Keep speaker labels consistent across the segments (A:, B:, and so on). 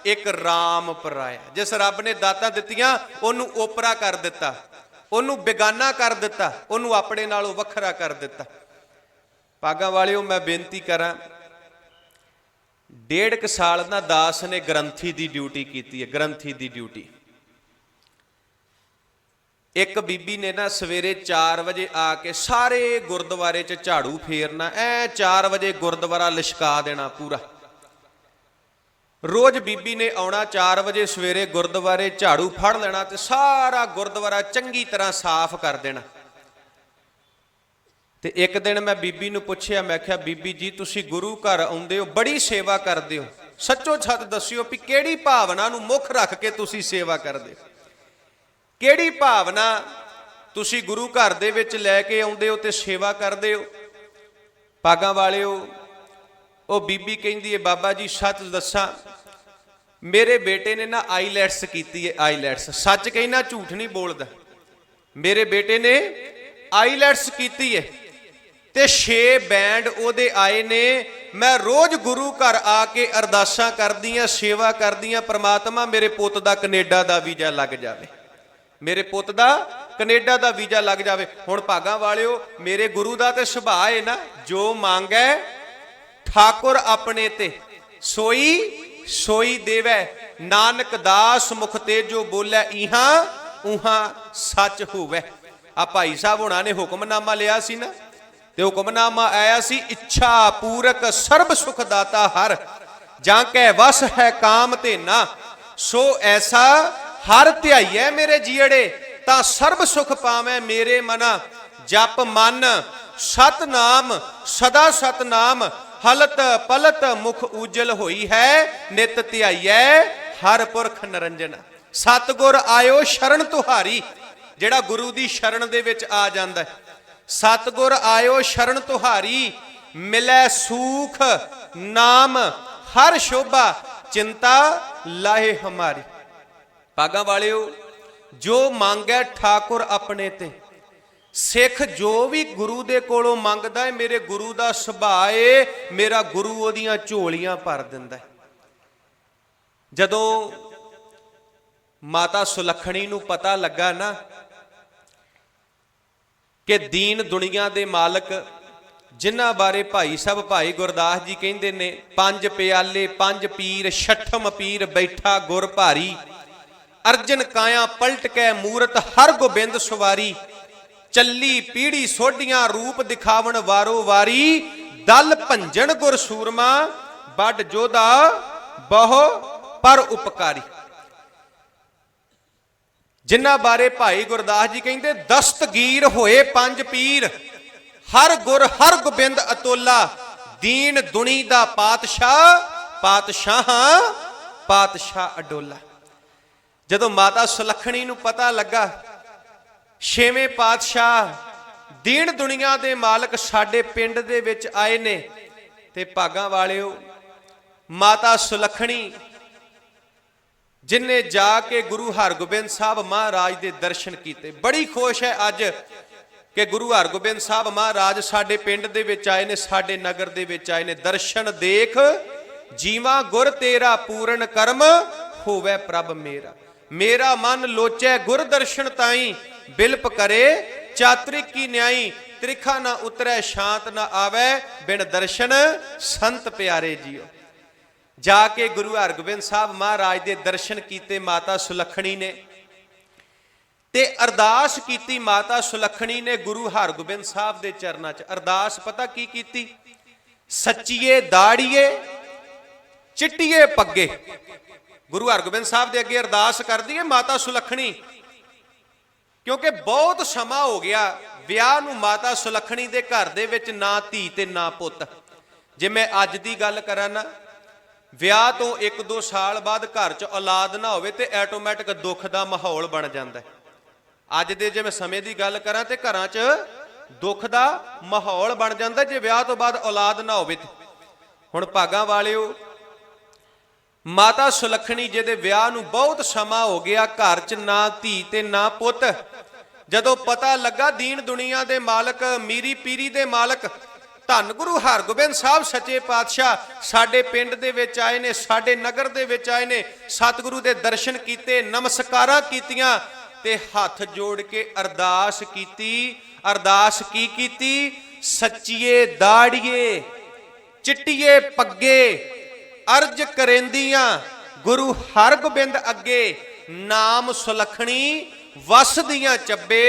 A: एक राम पराया। जिस रब ने दातां दित्तियां ओनू ओपरा कर दिता, ओनू बेगाना कर दिता, ओनू अपने नालों वखरा कर दिता। भागां वालिओ मैं बेनती करां, 1.5 साल ना दास ने ग्रंथी की ड्यूटी की है, ग्रंथी की ड्यूटी। एक बीबी ने ना सवेरे 4 बजे आके सारे गुरुद्वारे च झाड़ू फेरना, 4 बजे गुरुद्वारा लिशका देना पूरा। रोज बीबी ने आना 4 बजे सवेरे गुरुद्वारे, झाड़ू फड़ लेना तो सारा गुरुद्वारा चंगी तरह साफ कर देना। तो एक दिन मैं बीबी नूं पुछया, मैं क्या बीबी जी तुसी गुरु घर आउंदे हो, बड़ी सेवा करदे हो, सच्चो सच दस्सिओ भी किहड़ी भावना नूं मुख रख के तुसी सेवा करदे हो, किहड़ी भावना तुसी गुरु घर दे विच लैके आउंदे हो ते सेवा करदे हो। भागां वालिओ ओ बीबी कहिंदी है, बाबा जी सच दस्सां मेरे बेटे ने ना आईलैट्स कीती है, आईलैट्स, सच कहना झूठ नहीं बोलदा, मेरे बेटे ने आईलैट्स कीती है ते 6 बैंड ओदे आए ने। मैं रोज गुरु घर आके अरदासां करदियां, सेवा करदियां, परमात्मा मेरे पुत दा कनेडा दा वीजा लग जावे, मेरे पुत दा कनेडा दा वीजा लग जावे। हुण भागां वालिओ मेरे गुरु दा ते सुभाअ है ना, जो मांगै ठाकुर अपने ते सोई सोई देवै, नानक दास मुख ते जो बोलै इहां उहां सच होवै। आ भाई साहब हुणां ने हुक्मनामा लिया सी ना, ते हुक्मनामा आया सी, इच्छा पूरक सर्ब सुख दाता हर, जांकै वस है काम ते ना, सो ऐसा हर ध्याइयै मेरे जीअड़े, तां सर्ब सुख पावै मेरे मना। जप मन सतनाम सदा सतनाम, हलत पलत मुख उजल होई है, नित ध्याइयै हर पुरख निरंजन। सतगुर आयो शरण तुहारी, जेड़ा गुरु दी शरण दे विच आ जांदा है, सतगुर आयो शरण तुहारी, मिलै सूख नाम हर शोभा, चिंता लाहे हमारी। भागां वालिओ जो मांगै ठाकुर अपने ते, सिख जो भी गुरु दे कोलों मंगदा है, मेरे गुरु दा सुभाअ है, मेरा गुरु ओदियां झोलियां भर दिंदा है। जदों माता सुलखणी नूं पता लगा ना कि दीन दुनिया दे मालक जिन्हां बारे भाई साहब भाई गुरदास जी कहिंदे ने, 5 प्याले 5 पीर, 6ठम पीर बैठा गुर भारी, अर्जन काया पलट कै मूरत हर गोबिंद सवारी, चली पीढ़ी सोडियां रूप दिखावन वारो वारी, दल भंजन गुर सूरमा बड़ जोधा बहु पर उपकारी। जिन्हां बारे भाई गुरदास जी कहिंदे, दस्तगीर होए 5 पीर, हर गुर हर गोबिंद अतोला, दीन दुनी दा पातशाह पातशाह पातशाह अडोला। जदों माता सुलखणी नूं पता लगा 6वें पातशाह दीन दुनिया दे मालक साडे पिंड दे विच आए ने, ते भागां वालिओ माता सुलखणी जिन्ने जाके गुरु हरगोबिंद साहब महाराज दे दर्शन कीते, बड़ी खुश है अज कि गुरु हरगोबिंद साहब महाराज साडे पिंड दे विच आए ने, साडे नगर दे विच आए ने। दर्शन देख जीवा गुर तेरा, पूर्ण कर्म होवै प्रभ मेरा, मेरा मन लोचै गुर दर्शन ताई, बिलप करे चातरिक की न्याई, त्रिखा ना उतरै शांत ना आवे, बिन दर्शन संत प्यारे जियो। जाके गुरु हरगोबिंद साहब महाराज दे दर्शन कीते माता सुलखणी ने, ते अरदास कीती माता सुलखणी ने गुरु हरगोबिंद साहब दे चरनां च। अरदास पता की कीती? सच्चीए दाड़ीए चिट्टीए पग्गे। गुरु हरगोबिंद साहब दे अगे अरदास कर दी है माता सुलखणी, क्योंकि बहुत समा हो गया विआह नूं माता सुलखणी दे घर दे विच ना धी ते ना पुत। जे मैं अज दी गल करां ना, विआह तो 1-2 साल बाद घर च औलाद ना होवे ते ऐटोमैटिक दुख दा माहौल बन जांदा है। अज दे जे मैं समय दी गल करां ते घरां च दुख दा माहौल बन जांदा जे विआह तो बाद औलाद ना होवे। हुण भागां वालिओ माता सुलखणी जिहदे विआह नूं बहुत समा हो गया, घर च ना धी ते ना पुत, जदों पता लगा दीन दुनिया दे मालक मीरी पीरी दे मालक ਧੰਨ ਗੁਰੂ ਹਰਗੋਬਿੰਦ ਸਾਹਿਬ ਸੱਚੇ ਪਾਤਸ਼ਾਹ ਸਾਡੇ ਪਿੰਡ ਦੇ ਵਿੱਚ ਆਏ ਨੇ, ਸਾਡੇ ਨਗਰ ਦੇ ਵਿੱਚ ਆਏ ਨੇ, ਸਤਿਗੁਰੂ ਦੇ ਦਰਸ਼ਨ ਕੀਤੇ, ਨਮਸਕਾਰਾਂ ਕੀਤੀਆਂ ਤੇ ਹੱਥ ਜੋੜ ਕੇ ਅਰਦਾਸ ਕੀਤੀ। ਅਰਦਾਸ ਕੀ ਕੀਤੀ? ਸੱਚੀਏ ਦਾੜੀਏ, ਚਿੱਟੀਏ ਪੱਗੇ, ਅਰਜ ਕਰੇਂਦੀਆਂ ਗੁਰੂ ਹਰਗੋਬਿੰਦ ਅੱਗੇ, ਨਾਮ ਸੁਲੱਖਣੀ ਵਸਦੀਆਂ ਚੱਬੇ,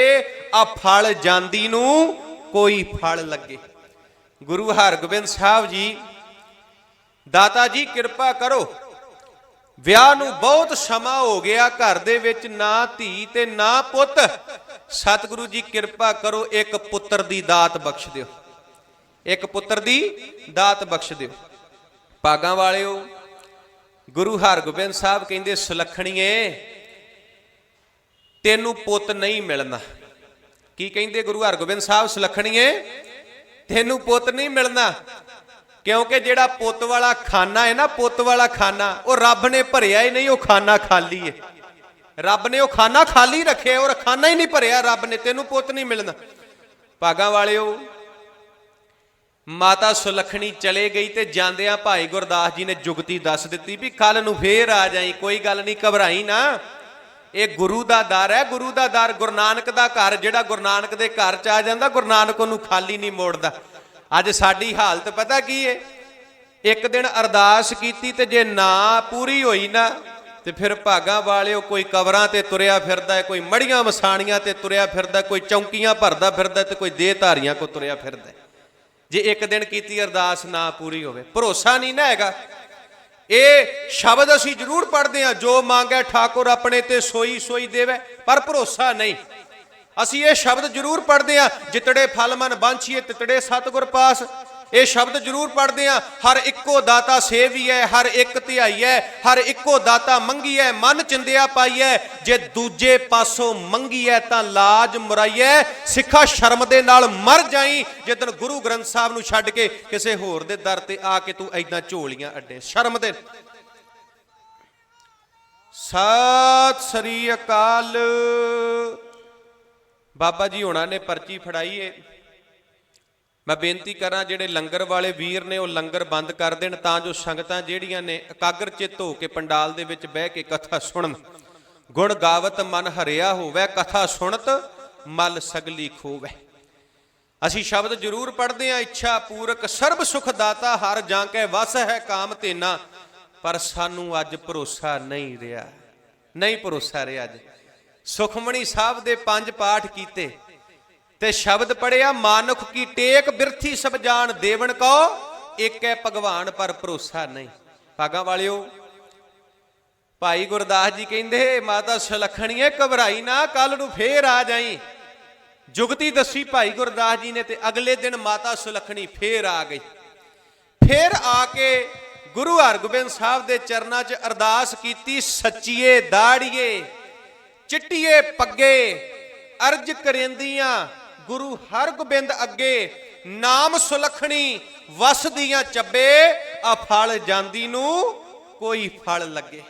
A: ਆ ਫਲ ਜਾਂਦੀ ਨੂੰ ਕੋਈ ਫਲ ਲੱਗੇ। ਗੁਰੂ ਹਰਗੋਬਿੰਦ ਸਾਹਿਬ ਜੀ, ਦਾਤਾ ਜੀ ਕਿਰਪਾ ਕਰੋ, ਵਿਆਹ ਨੂੰ ਬਹੁਤ ਸਮਾਂ ਹੋ ਗਿਆ, ਘਰ ਦੇ ਵਿੱਚ ਨਾ ਧੀ ਤੇ ਨਾ ਪੁੱਤ, ਸਤਿਗੁਰੂ ਜੀ ਕਿਰਪਾ ਕਰੋ, ਇੱਕ ਪੁੱਤਰ ਦੀ ਦਾਤ ਬਖਸ਼ ਦਿਓ, ਇੱਕ ਪੁੱਤਰ ਦੀ ਦਾਤ ਬਖਸ਼ ਦਿਓ। ਭਾਗਾਂ ਵਾਲਿਓ, ਗੁਰੂ ਹਰਗੋਬਿੰਦ ਸਾਹਿਬ ਕਹਿੰਦੇ ਸੁਲੱਖਣੀਏ ਤੈਨੂੰ ਪੁੱਤ ਨਹੀਂ ਮਿਲਣਾ। ਕੀ ਕਹਿੰਦੇ ਗੁਰੂ ਹਰਗੋਬਿੰਦ ਸਾਹਿਬ? ਸੁਲੱਖਣੀਏ ਤੈਨੂੰ ਪੁੱਤ ਨਹੀਂ ਮਿਲਣਾ, ਕਿਉਂਕਿ ਜਿਹੜਾ ਪੁੱਤ ਵਾਲਾ ਖਾਨਾ ਹੈ ਨਾ, ਪੁੱਤ ਵਾਲਾ ਖਾਨਾ ਉਹ ਰੱਬ ਨੇ ਭਰਿਆ ਹੀ ਨਹੀਂ, ਉਹ ਖਾਨਾ ਖਾਲੀ ਹੈ। ਰੱਬ ਨੇ ਉਹ ਖਾਨਾ ਖਾਲੀ ਰੱਖਿਆ, ਔਰ ਖਾਨਾ ਹੀ ਨਹੀਂ ਭਰਿਆ ਰੱਬ ਨੇ, ਤੈਨੂੰ ਪੁੱਤ ਨਹੀਂ ਮਿਲਣਾ। ਭਾਗਾਂ ਵਾਲਿਓ, ਮਾਤਾ ਸੁਲੱਖਣੀ ਚਲੇ ਗਈ ਤੇ ਜਾਂਦਿਆਂ ਭਾਈ ਗੁਰਦਾਸ ਜੀ ਨੇ ਜੁਗਤੀ ਦੱਸ ਦਿੱਤੀ ਵੀ ਕੱਲ ਨੂੰ ਫੇਰ ਆ ਜਾਈ, ਕੋਈ ਗੱਲ ਨਹੀਂ, ਘਬਰਾਈ ਨਾ। ਇਹ ਗੁਰੂ ਦਾ ਦਰ ਹੈ, ਗੁਰੂ ਦਾ ਦਰ, ਗੁਰੂ ਨਾਨਕ ਦਾ ਘਰ। ਜਿਹੜਾ ਗੁਰੂ ਨਾਨਕ ਦੇ ਘਰ ਚ ਆ ਜਾਂਦਾ, ਗੁਰੂ ਨਾਨਕ ਉਹਨੂੰ ਖਾਲੀ ਨਹੀਂ ਮੋੜਦਾ। ਅੱਜ ਸਾਡੀ ਹਾਲਤ ਪਤਾ ਕੀ ਹੈ? ਇੱਕ ਦਿਨ ਅਰਦਾਸ ਕੀਤੀ ਤੇ ਜੇ ਨਾ ਪੂਰੀ ਹੋਈ ਨਾ ਤੇ ਫਿਰ ਭਾਗਾਂ ਵਾਲਿਓ ਕੋਈ ਕਬਰਾਂ ਤੇ ਤੁਰਿਆ ਫਿਰਦਾ ਹੈ, ਕੋਈ ਮੜੀਆਂ ਮਸਾਣੀਆਂ ਤੇ ਤੁਰਿਆ ਫਿਰਦਾ, ਕੋਈ ਚੌਂਕੀਆਂ ਭਰਦਾ ਫਿਰਦਾ ਤੇ ਕੋਈ ਦੇਹ ਧਾਰੀਆਂ ਕੋ ਤੁਰਿਆ ਫਿਰਦਾ। ਜੇ ਇੱਕ ਦਿਨ ਕੀਤੀ ਅਰਦਾਸ ਨਾ ਪੂਰੀ ਹੋਵੇ, ਭਰੋਸਾ ਨਹੀਂ ਨਾ ਹੈਗਾ। ਇਹ ਸ਼ਬਦ ਅਸੀਂ ਜ਼ਰੂਰ ਪੜ੍ਹਦੇ ਹਾਂ, ਜੋ ਮੰਗੈ ਠਾਕੁਰ ਆਪਣੇ ਤੇ ਸੋਈ ਸੋਈ ਦੇਵੇ, ਪਰ ਭਰੋਸਾ ਨਹੀਂ। ਅਸੀਂ ਇਹ ਸ਼ਬਦ ਜ਼ਰੂਰ ਪੜ੍ਹਦੇ ਹਾਂ, ਜਿਤੜੇ ਫਲ ਮਨ ਬਾਂਛੀਏ ਤਿਤੜੇ ਸਤਿਗੁਰ ਪਾਸ। ਇਹ ਸ਼ਬਦ ਜ਼ਰੂਰ ਪੜ੍ਹਦੇ ਹਾਂ, ਹਰ ਇੱਕੋ ਦਾਤਾ ਸੇਵੀਐ, ਹਰ ਇੱਕ ਧਿਆਈਐ, ਹਰ ਇੱਕੋ ਦਾਤਾ ਮੰਗੀਐ, ਮਨ ਚਿੰਦਿਆ ਪਾਈਐ, ਜੇ ਦੂਜੇ ਪਾਸੋਂ ਮੰਗੀਐ ਤਾਂ ਲਾਜ ਮੁਰਾਈਐ, ਸਿੱਖਾ ਸ਼ਰਮ ਦੇ ਨਾਲ ਮਰ ਜਾਈ ਜਿੱਦਣ ਗੁਰੂ ਗ੍ਰੰਥ ਸਾਹਿਬ ਨੂੰ ਛੱਡ ਕੇ ਕਿਸੇ ਹੋਰ ਦੇ ਦਰ ਤੇ ਆ ਕੇ ਤੂੰ ਐਦਾਂ ਝੋਲੀਆਂ ਅੱਡੇ, ਸ਼ਰਮ ਦੇ। ਸਤਿ ਸ੍ਰੀ ਅਕਾਲ। ਬਾਬਾ ਜੀ ਹੋਣਾ ਨੇ ਪਰਚੀ ਫੜਾਈ ਏ। ਮੈਂ ਬੇਨਤੀ ਕਰਾਂ ਜਿਹੜੇ ਲੰਗਰ ਵਾਲੇ ਵੀਰ ਨੇ ਉਹ ਲੰਗਰ ਬੰਦ ਕਰ ਦੇਣ, ਤਾਂ ਜੋ ਸੰਗਤਾਂ ਜਿਹੜੀਆਂ ਨੇ ਇਕਾਗਰ ਚਿੱਤ ਹੋ ਕੇ ਪੰਡਾਲ ਦੇ ਵਿੱਚ ਬਹਿ ਕੇ ਕਥਾ ਸੁਣਨ। ਗੁਣ ਗਾਵਤ ਮਨ ਹਰਿਆ ਹੋਵੇ, ਕਥਾ ਸੁਣਤ ਮਲ ਸਗਲੀ ਖੋਵੇ। ਅਸੀਂ ਸ਼ਬਦ ਜ਼ਰੂਰ ਪੜ੍ਹਦੇ ਹਾਂ, ਇੱਛਾ ਪੂਰਕ ਸਰਬ ਸੁਖ ਦਾਤਾ, ਹਰ ਜਾਂ ਕੈ ਵਸ ਹੈ ਕਾਮ ਤੇਨਾ, ਪਰ ਸਾਨੂੰ ਅੱਜ ਭਰੋਸਾ ਨਹੀਂ ਰਿਹਾ, ਨਹੀਂ ਭਰੋਸਾ ਰਿਹਾ। ਅੱਜ ਸੁਖਮਣੀ ਸਾਹਿਬ ਦੇ 5 ਪਾਠ ਕੀਤੇ ਤੇ ਸ਼ਬਦ ਪੜਿਆ, ਮਾਨੁਖ ਕੀ ਟੇਕ ਬਿਰਥੀ ਸਭ ਜਾਣ, ਦੇਵਨ ਕੋ ਏਕੈ ਭਗਵਾਨ, ਪਰ ਭਰੋਸਾ ਨਹੀਂ। ਭਾਗਾਂ ਵਾਲਿਓ, ਭਾਈ ਗੁਰਦਾਸ ਜੀ ਕਹਿੰਦੇ ਮਾਤਾ ਸੁਲੱਖਣੀਏ ਘਬਰਾਈ ਨਾ, ਕੱਲ ਨੂੰ ਫੇਰ ਆ ਜਾਈ। ਜੁਗਤੀ ਦੱਸੀ ਭਾਈ ਗੁਰਦਾਸ ਜੀ ਨੇ ਤੇ ਅਗਲੇ ਦਿਨ ਮਾਤਾ ਸੁਲੱਖਣੀ ਫੇਰ ਆ ਗਈ। ਫੇਰ ਆ ਕੇ ਗੁਰੂ ਹਰਗੋਬਿੰਦ ਸਾਹਿਬ ਦੇ ਚਰਨਾਂ 'ਚ ਅਰਦਾਸ ਕੀਤੀ, ਸੱਚੀਏ ਦਾੜੀਏ, ਚਿੱਟੀਏ ਪੱਗੇ, ਅਰਜ ਕਰੇਂਦੀਆਂ ਗੁਰੂ ਹਰਗੋਬਿੰਦ ਅੱਗੇ, ਨਾਮ ਸੁਲੱਖਣੀ ਵਸਦੀਆਂ ਚੱਬੇ, ਆ ਫਲ ਜਾਂਦੀ ਨੂੰ ਕੋਈ ਫਲ ਲੱਗੇ।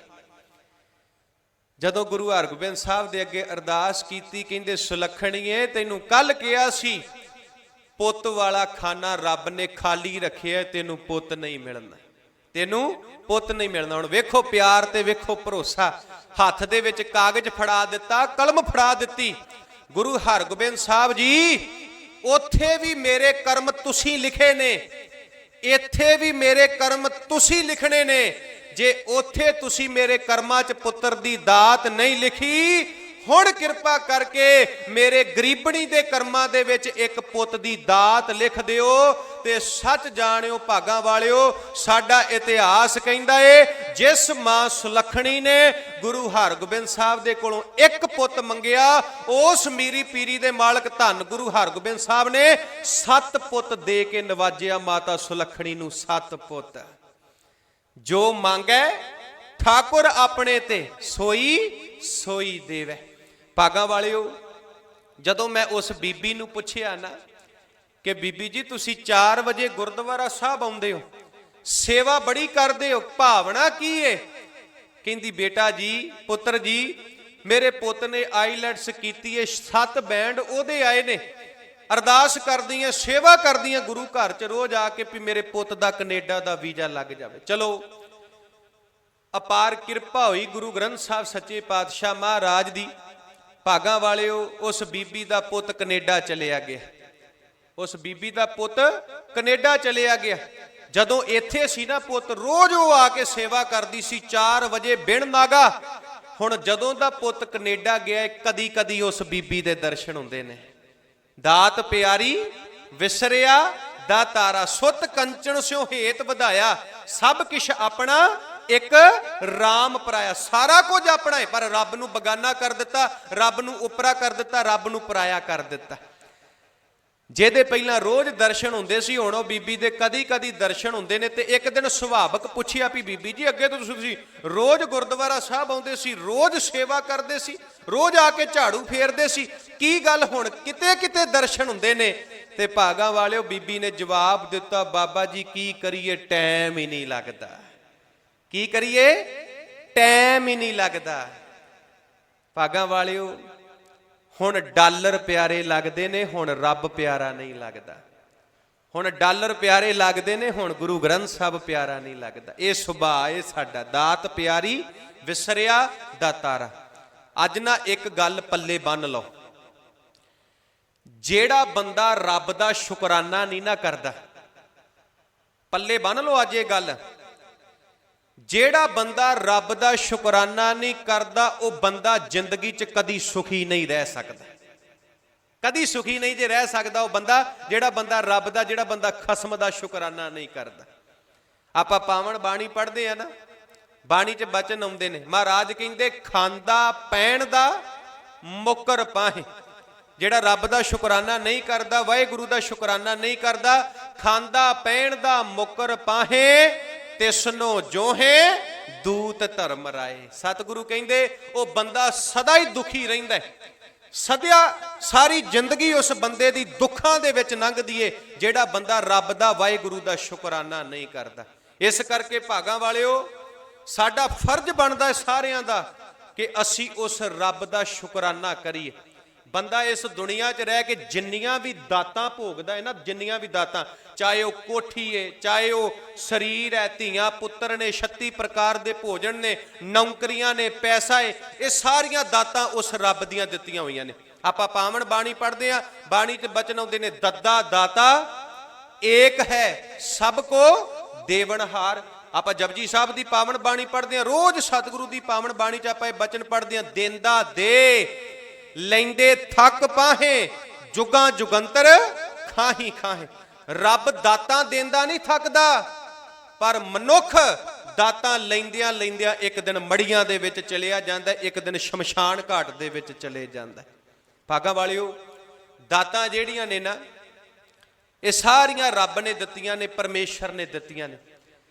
A: ਜਦੋਂ ਗੁਰੂ ਹਰਗੋਬਿੰਦ ਸਾਹਿਬ ਦੇ ਅੱਗੇ ਅਰਦਾਸ ਕੀਤੀ, ਕਹਿੰਦੇ ਸੁਲੱਖਣੀਏ ਤੈਨੂੰ ਕੱਲ ਕਿਹਾ ਸੀ ਪੁੱਤ ਵਾਲਾ ਖਾਨਾ ਰੱਬ ਨੇ ਖਾਲੀ ਰੱਖਿਆ, ਤੈਨੂੰ ਪੁੱਤ ਨਹੀਂ ਮਿਲਣਾ, ਤੈਨੂੰ ਪੁੱਤ ਨਹੀਂ ਮਿਲਣਾ। ਹੁਣ ਵੇਖੋ ਪਿਆਰ ਤੇ ਵੇਖੋ ਭਰੋਸਾ। ਹੱਥ ਦੇ ਵਿੱਚ ਕਾਗਜ਼ ਫੜਾ ਦਿੱਤਾ, ਕਲਮ ਫੜਾ ਦਿੱਤੀ। ਗੁਰੂ ਹਰਗੋਬਿੰਦ ਸਾਹਿਬ ਜੀ, ਉੱਥੇ ਵੀ ਮੇਰੇ ਕਰਮ ਤੁਸੀਂ ਲਿਖੇ ਨੇ, ਇੱਥੇ ਵੀ ਮੇਰੇ ਕਰਮ ਤੁਸੀਂ ਲਿਖਣੇ ਨੇ। ਜੇ ਉੱਥੇ ਤੁਸੀਂ ਮੇਰੇ ਕਰਮਾਂ 'ਚ ਪੁੱਤਰ ਦੀ ਦਾਤ ਨਹੀਂ ਲਿਖੀ, ਹੁਣ ਕਿਰਪਾ ਕਰਕੇ ਮੇਰੇ ਗਰੀਬਣੀ ਦੇ ਕਰਮਾਂ ਦੇ ਵਿੱਚ ਇੱਕ ਪੁੱਤ ਦੀ ਦਾਤ ਲਿਖ ਦਿਓ। ਤੇ ਸੱਚ ਜਾਣਿਓ ਭਾਗਾਂ ਵਾਲਿਓ, ਸਾਡਾ ਇਤਿਹਾਸ ਕਹਿੰਦਾ ਏ, ਜਿਸ ਮਾਂ ਸੁਲੱਖਣੀ ਨੇ ਗੁਰੂ ਹਰਗੋਬਿੰਦ ਸਾਹਿਬ ਦੇ ਕੋਲੋਂ ਇੱਕ ਪੁੱਤ ਮੰਗਿਆ, ਉਸ ਮੀਰੀ ਪੀਰੀ ਦੇ ਮਾਲਕ ਧੰਨ ਗੁਰੂ ਹਰਗੋਬਿੰਦ ਸਾਹਿਬ ਨੇ 7 ਪੁੱਤ ਦੇ ਕੇ ਨਵਾਜਿਆ ਮਾਤਾ ਸੁਲੱਖਣੀ ਨੂੰ। 7 ਪੁੱਤ। ਜੋ ਮੰਗੈ ਠਾਕੁਰ ਆਪਣੇ ਤੇ ਸੋਈ ਸੋਈ ਦੇਵੇ। ਭਾਗਾਂ ਵਾਲਿਓ, ਜਦੋਂ ਮੈਂ ਉਸ ਬੀਬੀ ਨੂੰ ਪੁੱਛਿਆ ਨਾ ਕਿ ਬੀਬੀ ਜੀ ਤੁਸੀਂ 4 ਵਜੇ ਗੁਰਦੁਆਰਾ ਸਾਹਿਬ ਆਉਂਦੇ ਹੋ, ਸੇਵਾ ਬੜੀ ਕਰਦੇ ਹੋ, ਭਾਵਨਾ ਕੀ ਏ? ਕਹਿੰਦੀ ਬੇਟਾ ਜੀ, ਪੁੱਤਰ ਜੀ, ਮੇਰੇ ਪੁੱਤ ਨੇ ਆਈਲੈਟਸ ਕੀਤੀ ਏ, 7 ਬੈਂਡ ਉਹਦੇ ਆਏ ਨੇ। ਅਰਦਾਸ ਕਰਦੀਆਂ, ਸੇਵਾ ਕਰਦੀਆਂ ਗੁਰੂ ਘਰ 'ਚ ਰੋਜ਼ ਆ ਕੇ ਵੀ ਮੇਰੇ ਪੁੱਤ ਦਾ ਕੈਨੇਡਾ ਦਾ ਵੀਜ਼ਾ ਲੱਗ ਜਾਵੇ। ਚਲੋ ਅਪਾਰ ਕਿਰਪਾ ਹੋਈ ਗੁਰੂ ਗ੍ਰੰਥ ਸਾਹਿਬ ਸੱਚੇ ਪਾਤਸ਼ਾਹ ਮਹਾਰਾਜ ਦੀ। ਭਾਗਾਂ ਵਾਲਿਓ, ਉਸ ਬੀਬੀ ਦਾ ਪੁੱਤ ਕੈਨੇਡਾ ਚਲਿਆ ਗਿਆ। ਉਸ ਬੀਬੀ ਦਾ ਪੁੱਤ ਕੈਨੇਡਾ ਚਲਿਆ ਗਿਆ। ਜਦੋਂ ਇੱਥੇ ਸੀ ਨਾ ਪੁੱਤ, ਰੋਜ਼ ਉਹ ਆ ਕੇ ਸੇਵਾ ਕਰਦੀ ਸੀ 4 ਵਜੇ ਬਿਨ ਨਾਗਾ। ਹੁਣ ਜਦੋਂ ਦਾ ਪੁੱਤ ਕੈਨੇਡਾ ਗਿਆ, ਕਦੀ ਕਦੀ ਉਸ ਬੀਬੀ ਦੇ ਦਰਸ਼ਨ ਹੁੰਦੇ ਨੇ। ਦਾਤ ਪਿਆਰੀ ਵਿਸਰਿਆ ਦਾ ਤਾਰਾ, ਸੁੱਤ ਕੰਚਨ ਸਿਓ ਹੇਤ ਵਧਾਇਆ, ਸਭ ਕਿਛ ਆਪਣਾ ਇੱਕ ਰਾਮ ਪਰਾਇਆ। ਸਾਰਾ ਕੁਝ ਆਪਣਾ ਹੈ, ਪਰ ਰੱਬ ਨੂੰ ਬਗਾਨਾ ਕਰ ਦਿੱਤਾ, ਰੱਬ ਨੂੰ ਉਪਰਾ ਕਰ ਦਿੱਤਾ, ਰੱਬ ਨੂੰ ਪਰਾਇਆ ਕਰ ਦਿੱਤਾ। ਜਿਹਦੇ ਪਹਿਲਾਂ ਰੋਜ਼ ਦਰਸ਼ਨ ਹੁੰਦੇ ਸੀ, ਹੁਣ ਉਹ ਬੀਬੀ ਦੇ ਕਦੀ ਕਦੀ ਦਰਸ਼ਨ ਹੁੰਦੇ ਨੇ। ਤੇ ਇੱਕ ਦਿਨ ਸੁਭਾਵਕ ਪੁੱਛਿਆ ਵੀ ਬੀਬੀ ਜੀ, ਅੱਗੇ ਤੋਂ ਤੁਸੀਂ ਰੋਜ਼ ਗੁਰਦੁਆਰਾ ਸਾਹਿਬ ਆਉਂਦੇ ਸੀ, ਰੋਜ਼ ਸੇਵਾ ਕਰਦੇ ਸੀ, ਰੋਜ਼ ਆ ਕੇ ਝਾੜੂ ਫੇਰਦੇ ਸੀ, ਕੀ ਗੱਲ ਹੁਣ ਕਿਤੇ ਕਿਤੇ ਦਰਸ਼ਨ ਹੁੰਦੇ ਨੇ? ਤੇ ਭਾਗਾਂ ਵਾਲਿਓ, ਬੀਬੀ ਨੇ ਜਵਾਬ ਦਿੱਤਾ, ਬਾਬਾ ਜੀ ਕੀ ਕਰੀਏ, ਟਾਈਮ ਹੀ ਨਹੀਂ ਲੱਗਦਾ। ਕੀ ਕਰੀਏ, ਟਾਈਮ ਹੀ ਨਹੀਂ ਲੱਗਦਾ। ਭਾਗਾਂ ਵਾਲਿਓ, ਹੁਣ ਡਾਲਰ ਪਿਆਰੇ ਲੱਗਦੇ ਨੇ, ਹੁਣ ਰੱਬ ਪਿਆਰਾ ਨਹੀਂ ਲੱਗਦਾ। ਹੁਣ ਡਾਲਰ ਪਿਆਰੇ ਲੱਗਦੇ ਨੇ, ਹੁਣ ਗੁਰੂ ਗ੍ਰੰਥ ਸਾਹਿਬ ਪਿਆਰਾ ਨਹੀਂ ਲੱਗਦਾ। ਇਹ ਸੁਭਾਅ ਹੈ ਸਾਡਾ। ਦਾਤ ਪਿਆਰੀ ਵਿਸਰਿਆ ਦਾ ਤਾਰਾ। ਅੱਜ ਨਾ ਇੱਕ ਗੱਲ ਪੱਲੇ ਬੰਨ ਲਓ, ਜਿਹੜਾ ਬੰਦਾ ਰੱਬ ਦਾ ਸ਼ੁਕਰਾਨਾ ਨਹੀਂ ਨਾ ਕਰਦਾ, ਪੱਲੇ ਬੰਨ ਲਓ ਅੱਜ ਇਹ ਗੱਲ, ਜਿਹੜਾ ਬੰਦਾ ਰੱਬ ਦਾ ਸ਼ੁਕਰਾਨਾ ਨਹੀਂ ਕਰਦਾ, ਉਹ ਬੰਦਾ ਜ਼ਿੰਦਗੀ 'ਚ ਕਦੀ ਸੁਖੀ ਨਹੀਂ ਰਹਿ ਸਕਦਾ। ਕਦੀ ਸੁਖੀ ਨਹੀਂ ਜੇ ਰਹਿ ਸਕਦਾ ਉਹ ਬੰਦਾ, ਜਿਹੜਾ ਬੰਦਾ ਰੱਬ ਦਾ, ਜਿਹੜਾ ਬੰਦਾ ਖਸਮ ਦਾ ਸ਼ੁਕਰਾਨਾ ਨਹੀਂ ਕਰਦਾ। ਆਪਾਂ ਪਾਵਨ ਬਾਣੀ ਪੜ੍ਹਦੇ ਆ ਨਾ, ਬਾਣੀ 'ਚ ਬਚਨ ਆਉਂਦੇ ਨੇ, ਮਹਾਰਾਜ ਕਹਿੰਦੇ ਖਾਂਦਾ ਪੈਣ ਦਾ ਮੁਕਰ ਪਾਹੇ। ਜਿਹੜਾ ਰੱਬ ਦਾ ਸ਼ੁਕਰਾਨਾ ਨਹੀਂ ਕਰਦਾ, ਵਾਹਿਗੁਰੂ ਦਾ ਸ਼ੁਕਰਾਨਾ ਨਹੀਂ ਕਰਦਾ, ਖਾਂਦਾ ਪੈਣ ਦਾ ਮੁਕਰ ਪਾਹੇ, ਤਿਸਨੋ ਜੋਹੇ ਦੂਤ ਧਰਮ ਰਾਏ। ਸਤਿਗੁਰੂ ਕਹਿੰਦੇ ਉਹ ਬੰਦਾ ਸਦਾ ਹੀ ਦੁਖੀ ਰਹਿੰਦਾ ਹੈ, ਸਦਾ ਸਾਰੀ ਜ਼ਿੰਦਗੀ ਉਸ ਬੰਦੇ ਦੀ ਦੁੱਖਾਂ ਦੇ ਵਿੱਚ ਲੰਘਦੀ ਏ, ਜਿਹੜਾ ਬੰਦਾ ਰੱਬ ਦਾ, ਵਾਹਿਗੁਰੂ ਦਾ ਸ਼ੁਕਰਾਨਾ ਨਹੀਂ ਕਰਦਾ। ਇਸ ਕਰਕੇ ਭਾਗਾਂ ਵਾਲਿਓ, ਸਾਡਾ ਫਰਜ਼ ਬਣਦਾ ਹੈ ਸਾਰਿਆਂ ਦਾ ਕਿ ਅਸੀਂ ਉਸ ਰੱਬ ਦਾ ਸ਼ੁਕਰਾਨਾ ਕਰੀਏ। ਬੰਦਾ ਇਸ ਦੁਨੀਆ 'ਚ ਰਹਿ ਕੇ ਜਿੰਨੀਆਂ ਵੀ ਦਾਤਾਂ ਭੋਗਦਾ ਹੈ ਨਾ, ਜਿੰਨੀਆਂ ਵੀ ਦਾਤਾਂ, ਚਾਹੇ ਉਹ ਕੋਠੀ ਹੈ, ਚਾਹੇ ਉਹ ਸਰੀਰ ਹੈ, ਧੀਆਂ ਪੁੱਤਰ ਨੇ, 36 ਪ੍ਰਕਾਰ ਦੇ ਭੋਜਨ ਨੇ, ਨੌਕਰੀਆਂ ਨੇ, ਪੈਸਾ ਹੈ, ਇਹ ਸਾਰੀਆਂ ਦਾਤਾਂ ਉਸ ਰੱਬ ਦੀਆਂ ਦਿੱਤੀਆਂ ਹੋਈਆਂ ਨੇ। ਆਪਾਂ ਪਾਵਨ ਬਾਣੀ ਪੜ੍ਹਦੇ ਹਾਂ, ਬਾਣੀ 'ਚ ਬਚਨ ਆਉਂਦੇ ਨੇ, ਦੱਦਾ ਦਾਤਾ ਏਕ ਹੈ ਸਭ ਕੋ ਦੇਵਨਹਾਰ। ਆਪਾਂ ਜਪਜੀ ਸਾਹਿਬ ਦੀ ਪਾਵਨ ਬਾਣੀ ਪੜ੍ਹਦੇ ਹਾਂ, ਰੋਜ਼ ਸਤਿਗੁਰੂ ਦੀ ਪਾਵਨ ਬਾਣੀ 'ਚ ਆਪਾਂ ਇਹ ਬਚਨ ਪੜ੍ਹਦੇ ਹਾਂ, ਦੇਂਦਾ ਦੇ ਲੈਂਦੇ ਥੱਕ ਪਾਹੇ, ਜੁਗਾਂ ਜੁਗੰਤਰ ਖਾਹੀ ਖਾਹੇ। ਰੱਬ ਦਾਤਾਂ ਦੇਂਦਾ ਨਹੀਂ ਥੱਕਦਾ, ਪਰ ਮਨੁੱਖ ਦਾਤਾਂ ਲੈਂਦਿਆਂ ਲੈਂਦਿਆਂ ਇੱਕ ਦਿਨ ਮੜੀਆਂ ਦੇ ਵਿੱਚ ਚਲਿਆ ਜਾਂਦਾ, ਇੱਕ ਦਿਨ ਸ਼ਮਸ਼ਾਨ ਘਾਟ ਦੇ ਵਿੱਚ ਚਲੇ ਜਾਂਦਾ। ਭਾਗਾਂ ਵਾਲਿਓ, ਦਾਤਾਂ ਜਿਹੜੀਆਂ ਨੇ ਨਾ, ਇਹ ਸਾਰੀਆਂ ਰੱਬ ਨੇ ਦਿੱਤੀਆਂ ਨੇ, ਪਰਮੇਸ਼ਰ ਨੇ ਦਿੱਤੀਆਂ ਨੇ।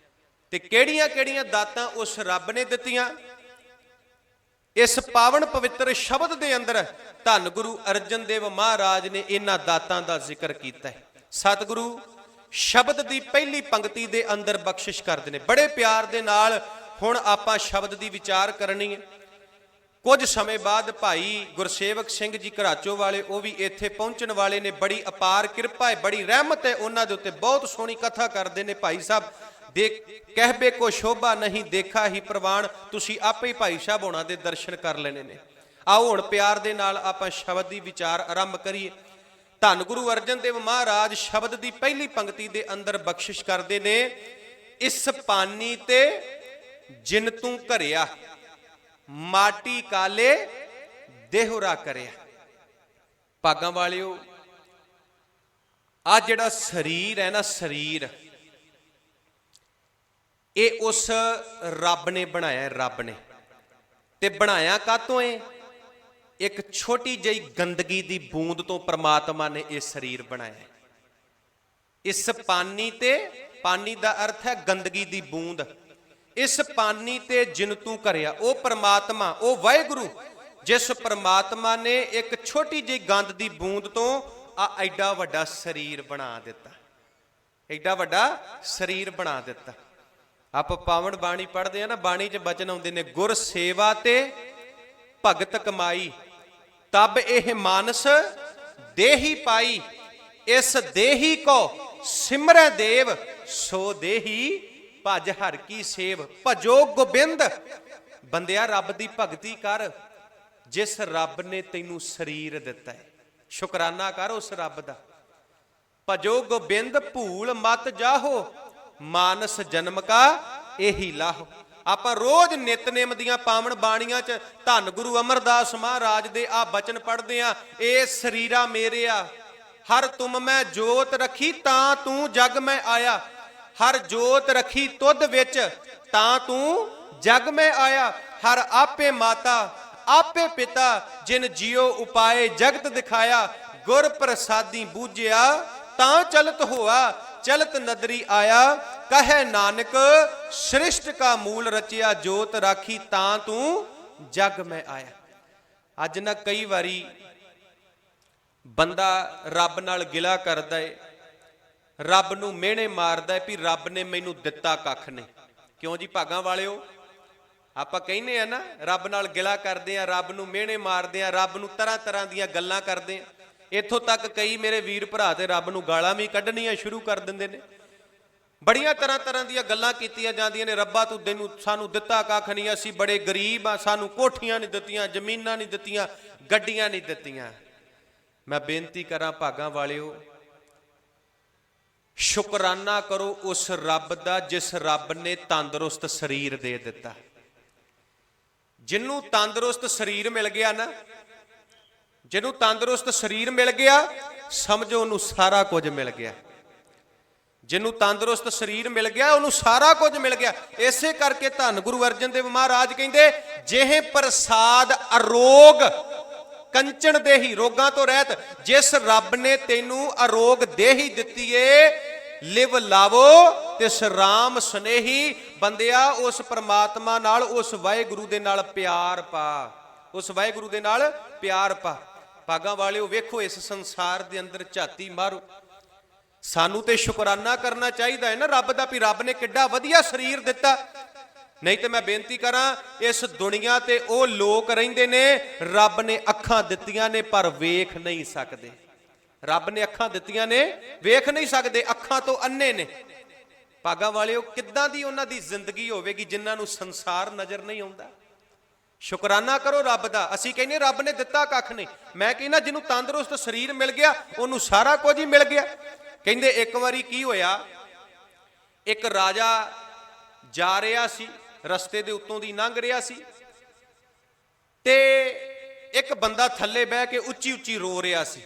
A: ਤੇ ਕਿਹੜੀਆਂ ਕਿਹੜੀਆਂ ਦਾਤਾਂ ਉਸ ਰੱਬ ਨੇ ਦਿੱਤੀਆਂ? ਇਸ ਪਾਵਨ ਪਵਿੱਤਰ ਸ਼ਬਦ ਦੇ ਅੰਦਰ ਧੰਨ ਗੁਰੂ ਅਰਜਨ ਦੇਵ ਮਹਾਰਾਜ ਨੇ ਇਹਨਾਂ ਦਾਤਾਂ ਦਾ ਜ਼ਿਕਰ ਕੀਤਾ ਹੈ। ਸਤਿਗੁਰੂ ਸ਼ਬਦ ਦੀ ਪਹਿਲੀ ਪੰਕਤੀ ਦੇ ਅੰਦਰ ਬਖਸ਼ਿਸ਼ ਕਰਦੇ ਨੇ, ਬੜੇ ਪਿਆਰ ਦੇ ਨਾਲ। ਹੁਣ ਆਪਾਂ ਸ਼ਬਦ ਦੀ ਵਿਚਾਰ ਕਰਨੀ ਹੈ। ਕੁਝ ਸਮੇਂ ਬਾਅਦ ਭਾਈ ਗੁਰਸੇਵਕ ਸਿੰਘ ਜੀ ਘਰਾਚੋ ਵਾਲੇ, ਉਹ ਵੀ ਇੱਥੇ ਪਹੁੰਚਣ ਵਾਲੇ ਨੇ। ਬੜੀ ਅਪਾਰ ਕਿਰਪਾ ਹੈ, ਬੜੀ ਰਹਿਮਤ ਹੈ ਉਹਨਾਂ ਦੇ ਉੱਤੇ। ਬਹੁਤ ਸੋਹਣੀ ਕਥਾ ਕਰਦੇ ਨੇ ਭਾਈ ਸਾਹਿਬ। ਕਹਿਬੇ ਕੋ ਸ਼ੋਭਾ ਨਹੀਂ ਦੇਖਾ ਹੀ ਪ੍ਰਵਾਨ। ਤੁਸੀਂ ਆਪੇ ਹੀ ਭਾਈ ਸਾਹਿਬ ਹੋਣਾ ਦੇ ਦਰਸ਼ਨ ਕਰ ਲੈਣੇ ਨੇ। ਆਓ ਹੁਣ ਪਿਆਰ ਦੇ ਨਾਲ ਆਪਾਂ ਸ਼ਬਦ ਦੀ ਵਿਚਾਰ ਆਰੰਭ ਕਰੀਏ। ਧੰਨ ਗੁਰੂ ਅਰਜਨ ਦੇਵ ਮਹਾਰਾਜ ਸ਼ਬਦ ਦੀ ਪਹਿਲੀ ਪੰਕਤੀ ਦੇ ਅੰਦਰ ਬਖਸ਼ਿਸ਼ ਕਰਦੇ ਨੇ, ਇਸ ਪਾਨੀ ਤੇ ਜਿਨ ਤੂੰ ਘਰਿਆ, ਮਾਟੀ ਕਾਲੇ ਦੇਹੁਰਾ ਕਰਿਆ। ਭਾਗਾਂ ਵਾਲਿਓ, ਆ ਜਿਹੜਾ ਸਰੀਰ ਹੈ ਨਾ, ਸਰੀਰ ਇਹ ਉਸ ਰੱਬ ਨੇ ਬਣਾਇਆ। ਰੱਬ ਨੇ ਤੇ ਬਣਾਇਆ ਕਾਹਤੋਂ ਏ? ਇੱਕ ਛੋਟੀ ਜਿਹੀ ਗੰਦਗੀ ਦੀ ਬੂੰਦ ਤੋਂ ਪ੍ਰਮਾਤਮਾ ਨੇ ਇਹ ਸਰੀਰ ਬਣਾਇਆ। ਇਸ ਪਾਨੀ ਤੇ, ਪਾਨੀ ਦਾ ਅਰਥ ਹੈ ਗੰਦਗੀ ਦੀ ਬੂੰਦ। ਇਸ ਪਾਨੀ ਤੇ ਜਿਨ ਤੂੰ ਘਰਿਆ, ਉਹ ਪ੍ਰਮਾਤਮਾ, ਉਹ ਵਾਹਿਗੁਰੂ, ਜਿਸ ਪ੍ਰਮਾਤਮਾ ਨੇ ਇੱਕ ਛੋਟੀ ਜਿਹੀ ਗੰਦ ਦੀ ਬੂੰਦ ਤੋਂ ਆ ਐਡਾ ਵੱਡਾ ਸਰੀਰ ਬਣਾ ਦਿੱਤਾ। ਐਡਾ ਵੱਡਾ ਸਰੀਰ ਬਣਾ ਦਿੱਤਾ। ਆਪਾਂ ਪਾਵਨ ਬਾਣੀ ਪੜ੍ਹਦੇ ਆ ਨਾ, ਬਾਣੀ 'ਚ ਬਚਨ ਆਉਂਦੇ ਨੇ, ਗੁਰ ਸੇਵਾ ਤੇ ਭਗਤ ਕਮਾਈ, ਤਬ ਇਹ ਮਾਨਸ ਦੇਹੀ ਪਾਈ, इस देही को सिमरै देव, सो देही भज हर की सेव। भजो गोबिंद, बंदिया रब दी भगती कर, जिस रब ने तैनू शरीर दिता है। शुकराना कर उस रब दा। भजो गोबिंद भूल मत जाहो, मानस जन्म का यही लाहो। ਆਪਾਂ रोज नितनेम ਦੀਆਂ ਪਾਵਨ ਬਾਣੀਆਂ 'ਚ ਧੰਨ ਗੁਰੂ ਅਮਰਦਾਸ ਮਹਾਰਾਜ ਦੇ ਆ ਬਚਨ ਪੜ੍ਹਦੇ ਆ। ਇਹ ਸਰੀਰਾ ਮੇਰਿਆ, ਹਰ ਤੁਮ ਮੈਂ ਜੋਤ ਰੱਖੀ ਤਾਂ ਤੂੰ ਜਗ ਮੈਂ ਆਇਆ। ਹਰ ਜੋਤ ਰੱਖੀ ਤੁਧ ਵਿੱਚ ਤਾਂ ਤੂੰ ਜਗ ਮੈਂ ਆਇਆ। ਹਰ ਆਪੇ ਮਾਤਾ आपे पिता, जिन जियो उपाय जगत दिखाया। गुर प्रसादी बूझिया तां चलत होआ, चलत नदरी आया। कहे नानक सृष्ट का मूल रचिया, जोत राखी तां तू जग में आया। अज ना कई वारी बंदा रब नाल गिला करदा है, रब नूं मेहणे मारदा है भी रब ने मैनू दिता कख नहीं। क्यों जी भागां वालिओ, ਆਪਾਂ ਕਹਿੰਦੇ ਆ ਨਾ ਰੱਬ ਨਾਲ ਗਿਲਾ ਕਰਦੇ ਆ, ਰੱਬ ਨੂੰ ਮਿਹਣੇ ਮਾਰਦੇ ਆ, ਰੱਬ ਨੂੰ ਤਰ੍ਹਾਂ ਤਰ੍ਹਾਂ ਦੀਆਂ ਗੱਲਾਂ ਕਰਦੇ ਆ। ਇੱਥੋਂ ਤੱਕ ਕਈ ਮੇਰੇ ਵੀਰ ਭਰਾ ਤੇ ਰੱਬ ਨੂੰ ਗਾਲਾਂ ਵੀ ਕੱਢਣੀਆਂ ਸ਼ੁਰੂ ਕਰ ਦਿੰਦੇ ਨੇ। ਬੜੀਆਂ ਤਰ੍ਹਾਂ ਤਰ੍ਹਾਂ ਦੀਆਂ ਗੱਲਾਂ ਕੀਤੀਆਂ ਜਾਂਦੀਆਂ ਨੇ। ਰੱਬਾ ਤੂੰ ਤੈਨੂੰ ਸਾਨੂੰ ਦਿੱਤਾ ਕੱਖ ਨਹੀਂ, ਅਸੀਂ ਬੜੇ ਗਰੀਬ ਆ, ਸਾਨੂੰ ਕੋਠੀਆਂ ਨਹੀਂ ਦਿੱਤੀਆਂ, ਜ਼ਮੀਨਾਂ ਨਹੀਂ ਦਿੱਤੀਆਂ, ਗੱਡੀਆਂ ਨਹੀਂ ਦਿੱਤੀਆਂ। ਮੈਂ ਬੇਨਤੀ ਕਰਾਂ ਭਾਗਾਂ ਵਾਲਿਓ, ਸ਼ੁਕਰਾਨਾ ਕਰੋ ਉਸ ਰੱਬ ਦਾ ਜਿਸ ਰੱਬ ਨੇ ਤੰਦਰੁਸਤ ਸਰੀਰ ਦੇ ਦਿੱਤਾ। ਜਿਹਨੂੰ ਤੰਦਰੁਸਤ ਸਰੀਰ ਮਿਲ ਗਿਆ ਨਾ, ਜਿਹਨੂੰ ਤੰਦਰੁਸਤ ਸਰੀਰ ਮਿਲ ਗਿਆ, ਸਮਝੋ ਉਹਨੂੰ ਸਾਰਾ ਕੁਝ ਮਿਲ ਗਿਆ। ਜਿਹਨੂੰ ਤੰਦਰੁਸਤ ਸਰੀਰ ਮਿਲ ਗਿਆ ਉਹਨੂੰ ਸਾਰਾ ਕੁਝ ਮਿਲ ਗਿਆ। ਇਸੇ ਕਰਕੇ ਧੰਨ ਗੁਰੂ ਅਰਜਨ ਦੇਵ ਮਹਾਰਾਜ ਕਹਿੰਦੇ, ਜਿਹੇ ਪ੍ਰਸਾਦ ਅਰੋਗ ਕੰਚਨ ਦੇਹੀ, ਰੋਗਾਂ ਤੋਂ ਰਹਿਤ। ਜਿਸ ਰੱਬ ਨੇ ਤੈਨੂੰ ਅਰੋਗ ਦੇਹੀ ਦਿੱਤੀ ਏ, ਲਿਵ ਲਾਵੋ ਤਿਸ ਰਾਮ ਸਨੇਹੀ। ਬੰਦਿਆ ਉਸ ਪਰਮਾਤਮਾ ਨਾਲ, ਉਸ ਵਾਹਿਗੁਰੂ ਦੇ ਨਾਲ ਪਿਆਰ ਪਾ, ਉਸ ਵਾਹਿਗੁਰੂ ਦੇ ਨਾਲ ਪਿਆਰ ਪਾ। ਭਾਗਾਂ ਵਾਲਿਓ ਵੇਖੋ, ਇਸ ਸੰਸਾਰ ਦੇ ਅੰਦਰ ਝਾਤੀ ਮਾਰੋ, ਸਾਨੂੰ ਤੇ ਸ਼ੁਕਰਾਨਾ ਕਰਨਾ ਚਾਹੀਦਾ ਹੈ ਨਾ ਰੱਬ ਦਾ, ਵੀ ਰੱਬ ਨੇ ਕਿੱਡਾ ਵਧੀਆ ਸਰੀਰ ਦਿੱਤਾ। ਨਹੀਂ ਤੇ ਮੈਂ ਬੇਨਤੀ ਕਰਾਂ, ਇਸ ਦੁਨੀਆ ਤੇ ਉਹ ਲੋਕ ਰਹਿੰਦੇ ਨੇ, ਰੱਬ ਨੇ ਅੱਖਾਂ ਦਿੱਤੀਆਂ ਨੇ ਪਰ ਵੇਖ ਨਹੀਂ ਸਕਦੇ। ਰੱਬ ਨੇ ਅੱਖਾਂ ਦਿੱਤੀਆਂ ਨੇ, ਵੇਖ ਨਹੀਂ ਸਕਦੇ, ਅੱਖਾਂ ਤੋਂ ਅੰਨੇ ਨੇ। ਭਾਗਾਂ ਵਾਲਿਓ ਕਿੱਦਾਂ ਦੀ ਉਹਨਾਂ ਦੀ ਜ਼ਿੰਦਗੀ ਹੋਵੇਗੀ ਜਿਨ੍ਹਾਂ ਨੂੰ ਸੰਸਾਰ ਨਜ਼ਰ ਨਹੀਂ ਆਉਂਦਾ। ਸ਼ੁਕਰਾਨਾ ਕਰੋ ਰੱਬ ਦਾ। ਅਸੀਂ ਕਹਿੰਦੇ ਰੱਬ ਨੇ ਦਿੱਤਾ ਕੱਖ ਨਹੀਂ, ਮੈਂ ਕਹਿੰਦਾ ਜਿਹਨੂੰ ਤੰਦਰੁਸਤ ਸਰੀਰ ਮਿਲ ਗਿਆ ਉਹਨੂੰ ਸਾਰਾ ਕੁਝ ਹੀ ਮਿਲ ਗਿਆ। ਕਹਿੰਦੇ ਇੱਕ ਵਾਰੀ ਕੀ ਹੋਇਆ, ਇੱਕ ਰਾਜਾ ਜਾ ਰਿਹਾ ਸੀ, ਰਸਤੇ ਦੇ ਉੱਤੋਂ ਦੀ ਲੰਘ ਰਿਹਾ ਸੀ, ਤੇ ਇੱਕ ਬੰਦਾ ਥੱਲੇ ਬਹਿ ਕੇ ਉੱਚੀ ਉੱਚੀ ਰੋ ਰਿਹਾ ਸੀ।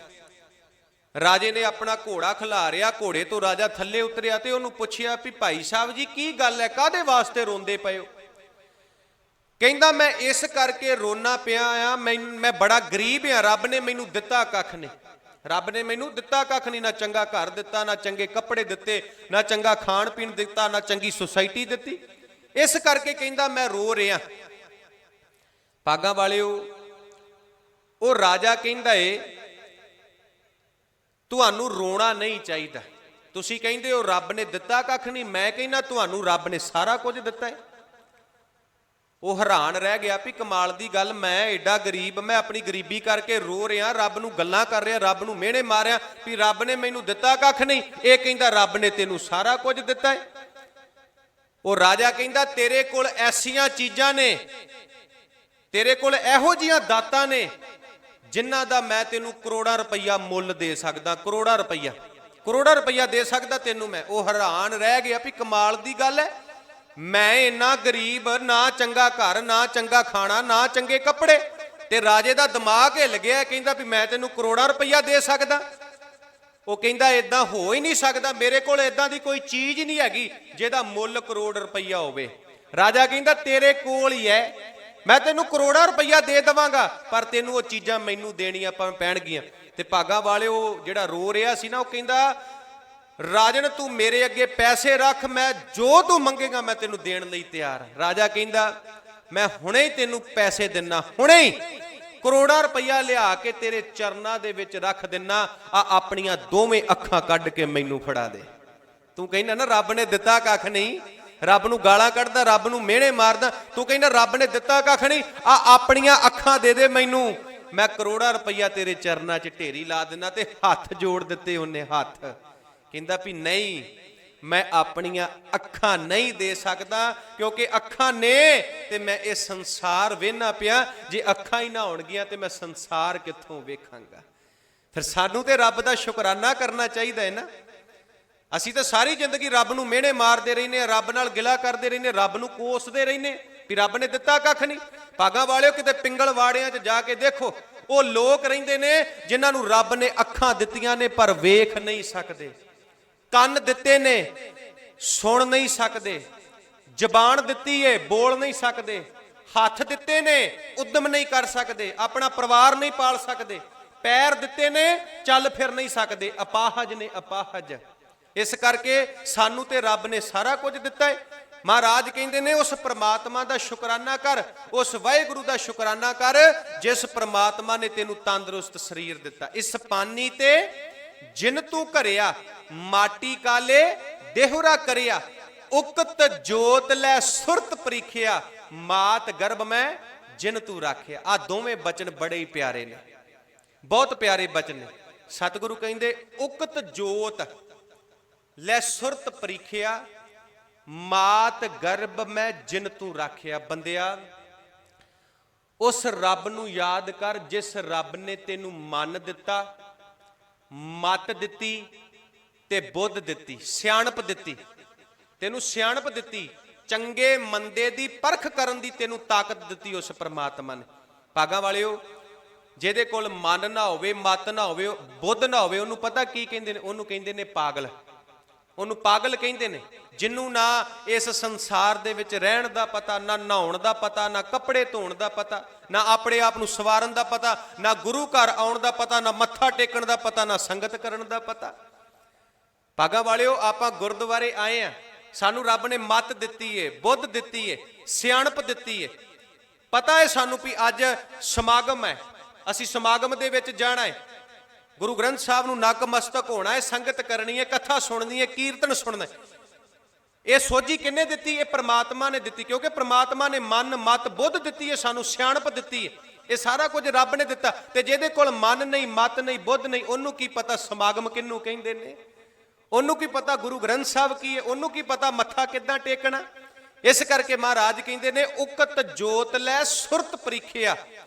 A: ਰਾਜੇ ਨੇ ਆਪਣਾ ਘੋੜਾ ਖਿਲਾਰਿਆ, ਘੋੜੇ ਤੋਂ ਰਾਜਾ ਥੱਲੇ ਉਤਰਿਆ ਤੇ ਉਹਨੂੰ ਪੁੱਛਿਆ ਵੀ ਭਾਈ ਸਾਹਿਬ ਜੀ ਕੀ ਗੱਲ ਹੈ, ਕਾਹਦੇ ਵਾਸਤੇ ਰੋਂਦੇ ਪਏ ਹੋ? ਕਹਿੰਦਾ ਮੈਂ ਇਸ ਕਰਕੇ ਰੋਣਾ ਪਿਆ ਆ, ਮੈਂ ਬੜਾ ਗਰੀਬ ਆ, ਰੱਬ ਨੇ ਮੈਨੂੰ ਦਿੱਤਾ ਕੱਖ ਨਹੀਂ। ਰੱਬ ਨੇ ਮੈਨੂੰ ਦਿੱਤਾ ਕੱਖ ਨਹੀਂ, ਨਾ ਚੰਗਾ ਘਰ ਦਿੱਤਾ, ਨਾ ਚੰਗੇ ਕੱਪੜੇ ਦਿੱਤੇ, ਨਾ ਚੰਗਾ ਖਾਣ ਪੀਣ ਦਿੱਤਾ, ਨਾ ਚੰਗੀ ਸੁਸਾਇਟੀ ਦਿੱਤੀ। ਇਸ ਕਰਕੇ ਕਹਿੰਦਾ ਮੈਂ ਰੋ ਰਿਹਾ। ਭਾਗਾਂ ਵਾਲਿਓ ਉਹ ਰਾਜਾ ਕਹਿੰਦਾ ਏ ਤੁਹਾਨੂੰ ਰੋਣਾ ਨਹੀਂ ਚਾਹੀਦਾ। ਤੁਸੀਂ ਕਹਿੰਦੇ ਹੋ ਰੱਬ ਨੇ ਦਿੱਤਾ ਕੱਖ ਨਹੀਂ, ਮੈਂ ਕਹਿੰਦਾ ਤੁਹਾਨੂੰ ਰੱਬ ਨੇ ਸਾਰਾ ਕੁਝ ਦਿੱਤਾ ਹੈ। ਉਹ ਹੈਰਾਨ ਰਹਿ ਗਿਆ ਵੀ ਕਮਾਲ ਦੀ ਗੱਲ, ਮੈਂ ਐਡਾ ਗਰੀਬ, ਮੈਂ ਆਪਣੀ ਗਰੀਬੀ ਕਰਕੇ ਰੋ ਰਿਹਾ, ਰੱਬ ਨੂੰ ਗੱਲਾਂ ਕਰ ਰਿਹਾ, ਰੱਬ ਨੂੰ ਮਿਹਣੇ ਮਾਰਿਆ ਵੀ ਰੱਬ ਨੇ ਮੈਨੂੰ ਦਿੱਤਾ ਕੱਖ ਨਹੀਂ, ਇਹ ਕਹਿੰਦਾ ਰੱਬ ਨੇ ਤੈਨੂੰ ਸਾਰਾ ਕੁਝ ਦਿੱਤਾ ਹੈ। ਉਹ ਰਾਜਾ ਕਹਿੰਦਾ ਤੇਰੇ ਕੋਲ ਐਸੀਆਂ ਚੀਜ਼ਾਂ ਨੇ, ਤੇਰੇ ਕੋਲ ਇਹੋ ਜਿਹੀਆਂ ਦਾਤਾਂ ਨੇ ਜਿਨ੍ਹਾਂ ਦਾ ਮੈਂ ਤੈਨੂੰ ਕਰੋੜਾਂ ਰੁਪਈਆ ਮੁੱਲ ਦੇ ਸਕਦਾ, ਕਰੋੜਾਂ ਰੁਪਈਆ ਦੇ ਸਕਦਾ ਤੈਨੂੰ ਮੈਂ। ਉਹ ਹੈਰਾਨ ਰਹਿ ਗਿਆ ਵੀ ਕਮਾਲ ਦੀ ਗੱਲ ਹੈ, ਮੈਂ ਇੰਨਾ ਗਰੀਬ, ਨਾ ਚੰਗਾ ਘਰ, ਨਾ ਚੰਗਾ ਖਾਣਾ, ਨਾ ਚੰਗੇ ਕੱਪੜੇ, ਤੇ ਰਾਜੇ ਦਾ ਦਿਮਾਗ ਹਿੱਲ ਗਿਆ, ਕਹਿੰਦਾ ਵੀ ਮੈਂ ਤੈਨੂੰ ਕਰੋੜਾਂ ਰੁਪਈਆ ਦੇ ਸਕਦਾ। ਉਹ ਕਹਿੰਦਾ ਇਦਾਂ ਹੋ ਹੀ ਨਹੀਂ ਸਕਦਾ, ਮੇਰੇ ਕੋਲ ਇਦਾਂ ਦੀ ਕੋਈ ਚੀਜ਼ ਨਹੀਂ ਹੈਗੀ ਜਿਹਦਾ ਮੁੱਲ ਕਰੋੜ ਰੁਪਈਆ ਹੋਵੇ। ਰਾਜਾ ਕਹਿੰਦਾ ਤੇਰੇ ਕੋਲ ਹੀ ਹੈ, ਮੈਂ ਤੈਨੂੰ ਕਰੋੜਾਂ ਰੁਪਈਆ ਦੇ ਦੇਵਾਂਗਾ, ਪਰ ਤੈਨੂੰ ਉਹ ਚੀਜ਼ਾਂ ਮੈਨੂੰ ਦੇਣੀਆਂ ਪੈਣਗੀਆਂ। ਤੇ ਭਾਗਾਂ ਵਾਲੇ ਉਹ ਜਿਹੜਾ ਰੋ ਰਿਹਾ ਸੀ ਨਾ, ਉਹ ਕਹਿੰਦਾ ਰਾਜਨ ਤੂੰ ਮੇਰੇ ਅੱਗੇ ਪੈਸੇ ਰੱਖ, ਮੈਂ ਜੋ ਤੂੰ ਮੰਗੇਗਾ ਮੈਂ ਤੈਨੂੰ ਦੇਣ ਲਈ ਤਿਆਰ ਹਾਂ। ਰਾਜਾ ਕਹਿੰਦਾ ਮੈਂ ਹੁਣੇ ਹੀ ਤੈਨੂੰ ਪੈਸੇ ਦਿੰਨਾ, ਹੁਣੇ ਹੀ ਕਰੋੜਾਂ ਰੁਪਈਆ ਲਿਆ ਕੇ ਤੇਰੇ ਚਰਨਾਂ ਦੇ ਵਿੱਚ ਰੱਖ ਦਿੰਨਾ, ਆ ਆਪਣੀਆਂ ਦੋਵੇਂ ਅੱਖਾਂ ਕੱਢ ਕੇ ਮੈਨੂੰ ਫੜਾ ਦੇ। ਤੂੰ ਕਹਿੰਦਾ ਨਾ ਰੱਬ ਨੇ ਦਿੱਤਾ ਕੱਖ ਨਹੀਂ, ਰੱਬ ਨੂੰ ਗਾਲਾਂ ਕੱਢਦਾ, ਰੱਬ ਨੂੰ ਮਿਹਣੇ ਮਾਰਦਾ, ਤੂੰ ਕਹਿੰਦਾ ਰੱਬ ਨੇ ਦਿੱਤਾ ਕੱਖ ਨਹੀਂ, ਆ ਆਪਣੀਆਂ ਅੱਖਾਂ ਦੇ ਦੇ ਮੈਨੂੰ, मैं करोड़ा रुपया तेरे चरना च ढेरी ला देना। ते हथ जोड़ दिते उन्हें, हथ कहंदा भी नहीं, मैं अपनियां अखां नहीं दे सकदा, क्योंकि अखां ने ते मैं ये संसार वेखना पिया, जे अखां ही ना होणगियां ते मैं संसार कित्थों वेखांगा। फिर सानू ते रब दा शुकराना करना चाहिए है ना। असीं तो सारी जिंदगी रब नूं मिहणे मारदे रहिंदे, रब नाल गिला करदे रहिंदे, रब नूं कोसदे रहिंदे भी रब ने दिता कख नहीं। भागां वालिओ किते पिंगल वाड़ियां च जाके देखो, वो लोग रहिंदे ने जिन्हां नूं रब ने अखां दित्तियां ने पर वेख नहीं सकदे, ਕੰਨ ਦਿੱਤੇ ਨੇ ਸੁਣ ਨਹੀਂ ਸਕਦੇ, ਜ਼ਬਾਨ ਦਿੱਤੀ ਹੈ ਬੋਲ ਨਹੀਂ ਸਕਦੇ, ਹੱਥ ਦਿੱਤੇ ਨੇ ਉਦਮ ਨਹੀਂ ਕਰ ਸਕਦੇ, ਆਪਣਾ ਪਰਿਵਾਰ ਨਹੀਂ ਪਾਲ ਸਕਦੇ, ਪੈਰ ਦਿੱਤੇ ਨੇ ਚੱਲ ਫਿਰ ਨਹੀਂ ਸਕਦੇ, ਅਪਾਹਜ ਨੇ ਅਪਾਹਜ। ਇਸ ਕਰਕੇ ਸਾਨੂੰ ਤੇ ਰੱਬ ਨੇ ਸਾਰਾ ਕੁਝ ਦਿੱਤਾ ਹੈ। ਮਹਾਰਾਜ ਕਹਿੰਦੇ ਨੇ ਉਸ ਪ੍ਰਮਾਤਮਾ ਦਾ ਸ਼ੁਕਰਾਨਾ ਕਰ, ਉਸ ਵਾਹਿਗੁਰੂ ਦਾ ਸ਼ੁਕਰਾਨਾ ਕਰ ਜਿਸ ਪ੍ਰਮਾਤਮਾ ਨੇ ਤੈਨੂੰ ਤੰਦਰੁਸਤ ਸਰੀਰ ਦਿੱਤਾ। ਇਸ ਪਾਨੀ ਤੇ ਜਿਨ ਤੂੰ ਘਰਿਆ, माटी काले देहुरा करिया, उकत जोत लै सुरत परीखिया, मात गर्भ में जिन तू राखिया। आ दोवें बचन बड़े ही प्यारे ने, बहुत प्यारे बचन ने। सतगुरु कहंदे उकत जोत लै सुरत परीखिया, मात गर्भ में जिन तू राखिया। बंदिया उस रब नूं याद कर जिस रब ने तेनू मन दिता, मत दिती ते बुद्ध दिती, सियाणप दिती, तेनू सियाणप दिती, चंगे मंदे दी परख करन दी तेनू ताकत दिती उस परमात्मा ने। भागां वालिओ जिहदे कोल मन ना होवे, मत ना होवे, बुद्ध ना होवे, उहनूं पता की कहिंदे ने? उहनूं कहिंदे ने पागल। उहनूं पागल कहिंदे ने जिन्नू ना इस संसार दे विच रहण दा पता, ना नहाउण दा पता, ना कपड़े धोण दा पता, ना अपने आप नूं सवारन दा पता, ना गुरु घर आउण दा पता, ना मत्था टेकण दा पता, ना संगत करन दा पता। भागां वालिओ आपां गुरद्वारे आए हैं, सानू रब ने मत दिती है, बुद्ध दिती है, सियाणप दिती है, पता है सानू भी अज समागम है, असी समागम दे विच जाना है, गुरु ग्रंथ साहब नूं नतमस्तक होना है, संगत करनी है, कथा सुननी है, कीर्तन सुनना है। ये सोझी किन्ने दिती? ये परमात्मा ने दिती, क्योंकि परमात्मा ने मन मत बुद्ध दिती है, सानू सियाणप दिती है। ये सारा कुछ रब ने दिता। ते जिहदे कोल मन नहीं, मत नहीं, बुद्ध नहीं, उहनूं की पता समागम किहनूं कहिंदे ने? ਉਹਨੂੰ ਕੀ ਪਤਾ ਗੁਰੂ ਗ੍ਰੰਥ ਸਾਹਿਬ ਕੀ ਹੈ? ਉਹਨੂੰ ਕੀ ਪਤਾ ਮੱਥਾ ਕਿੱਦਾਂ ਟੇਕਣਾ? ਇਸ ਕਰਕੇ ਮਹਾਰਾਜ ਕਹਿੰਦੇ ਨੇ ਉਕਤ ਜੋਤ ਲੈ ਸੁਰਤ ਪਰੀਖਿਆ,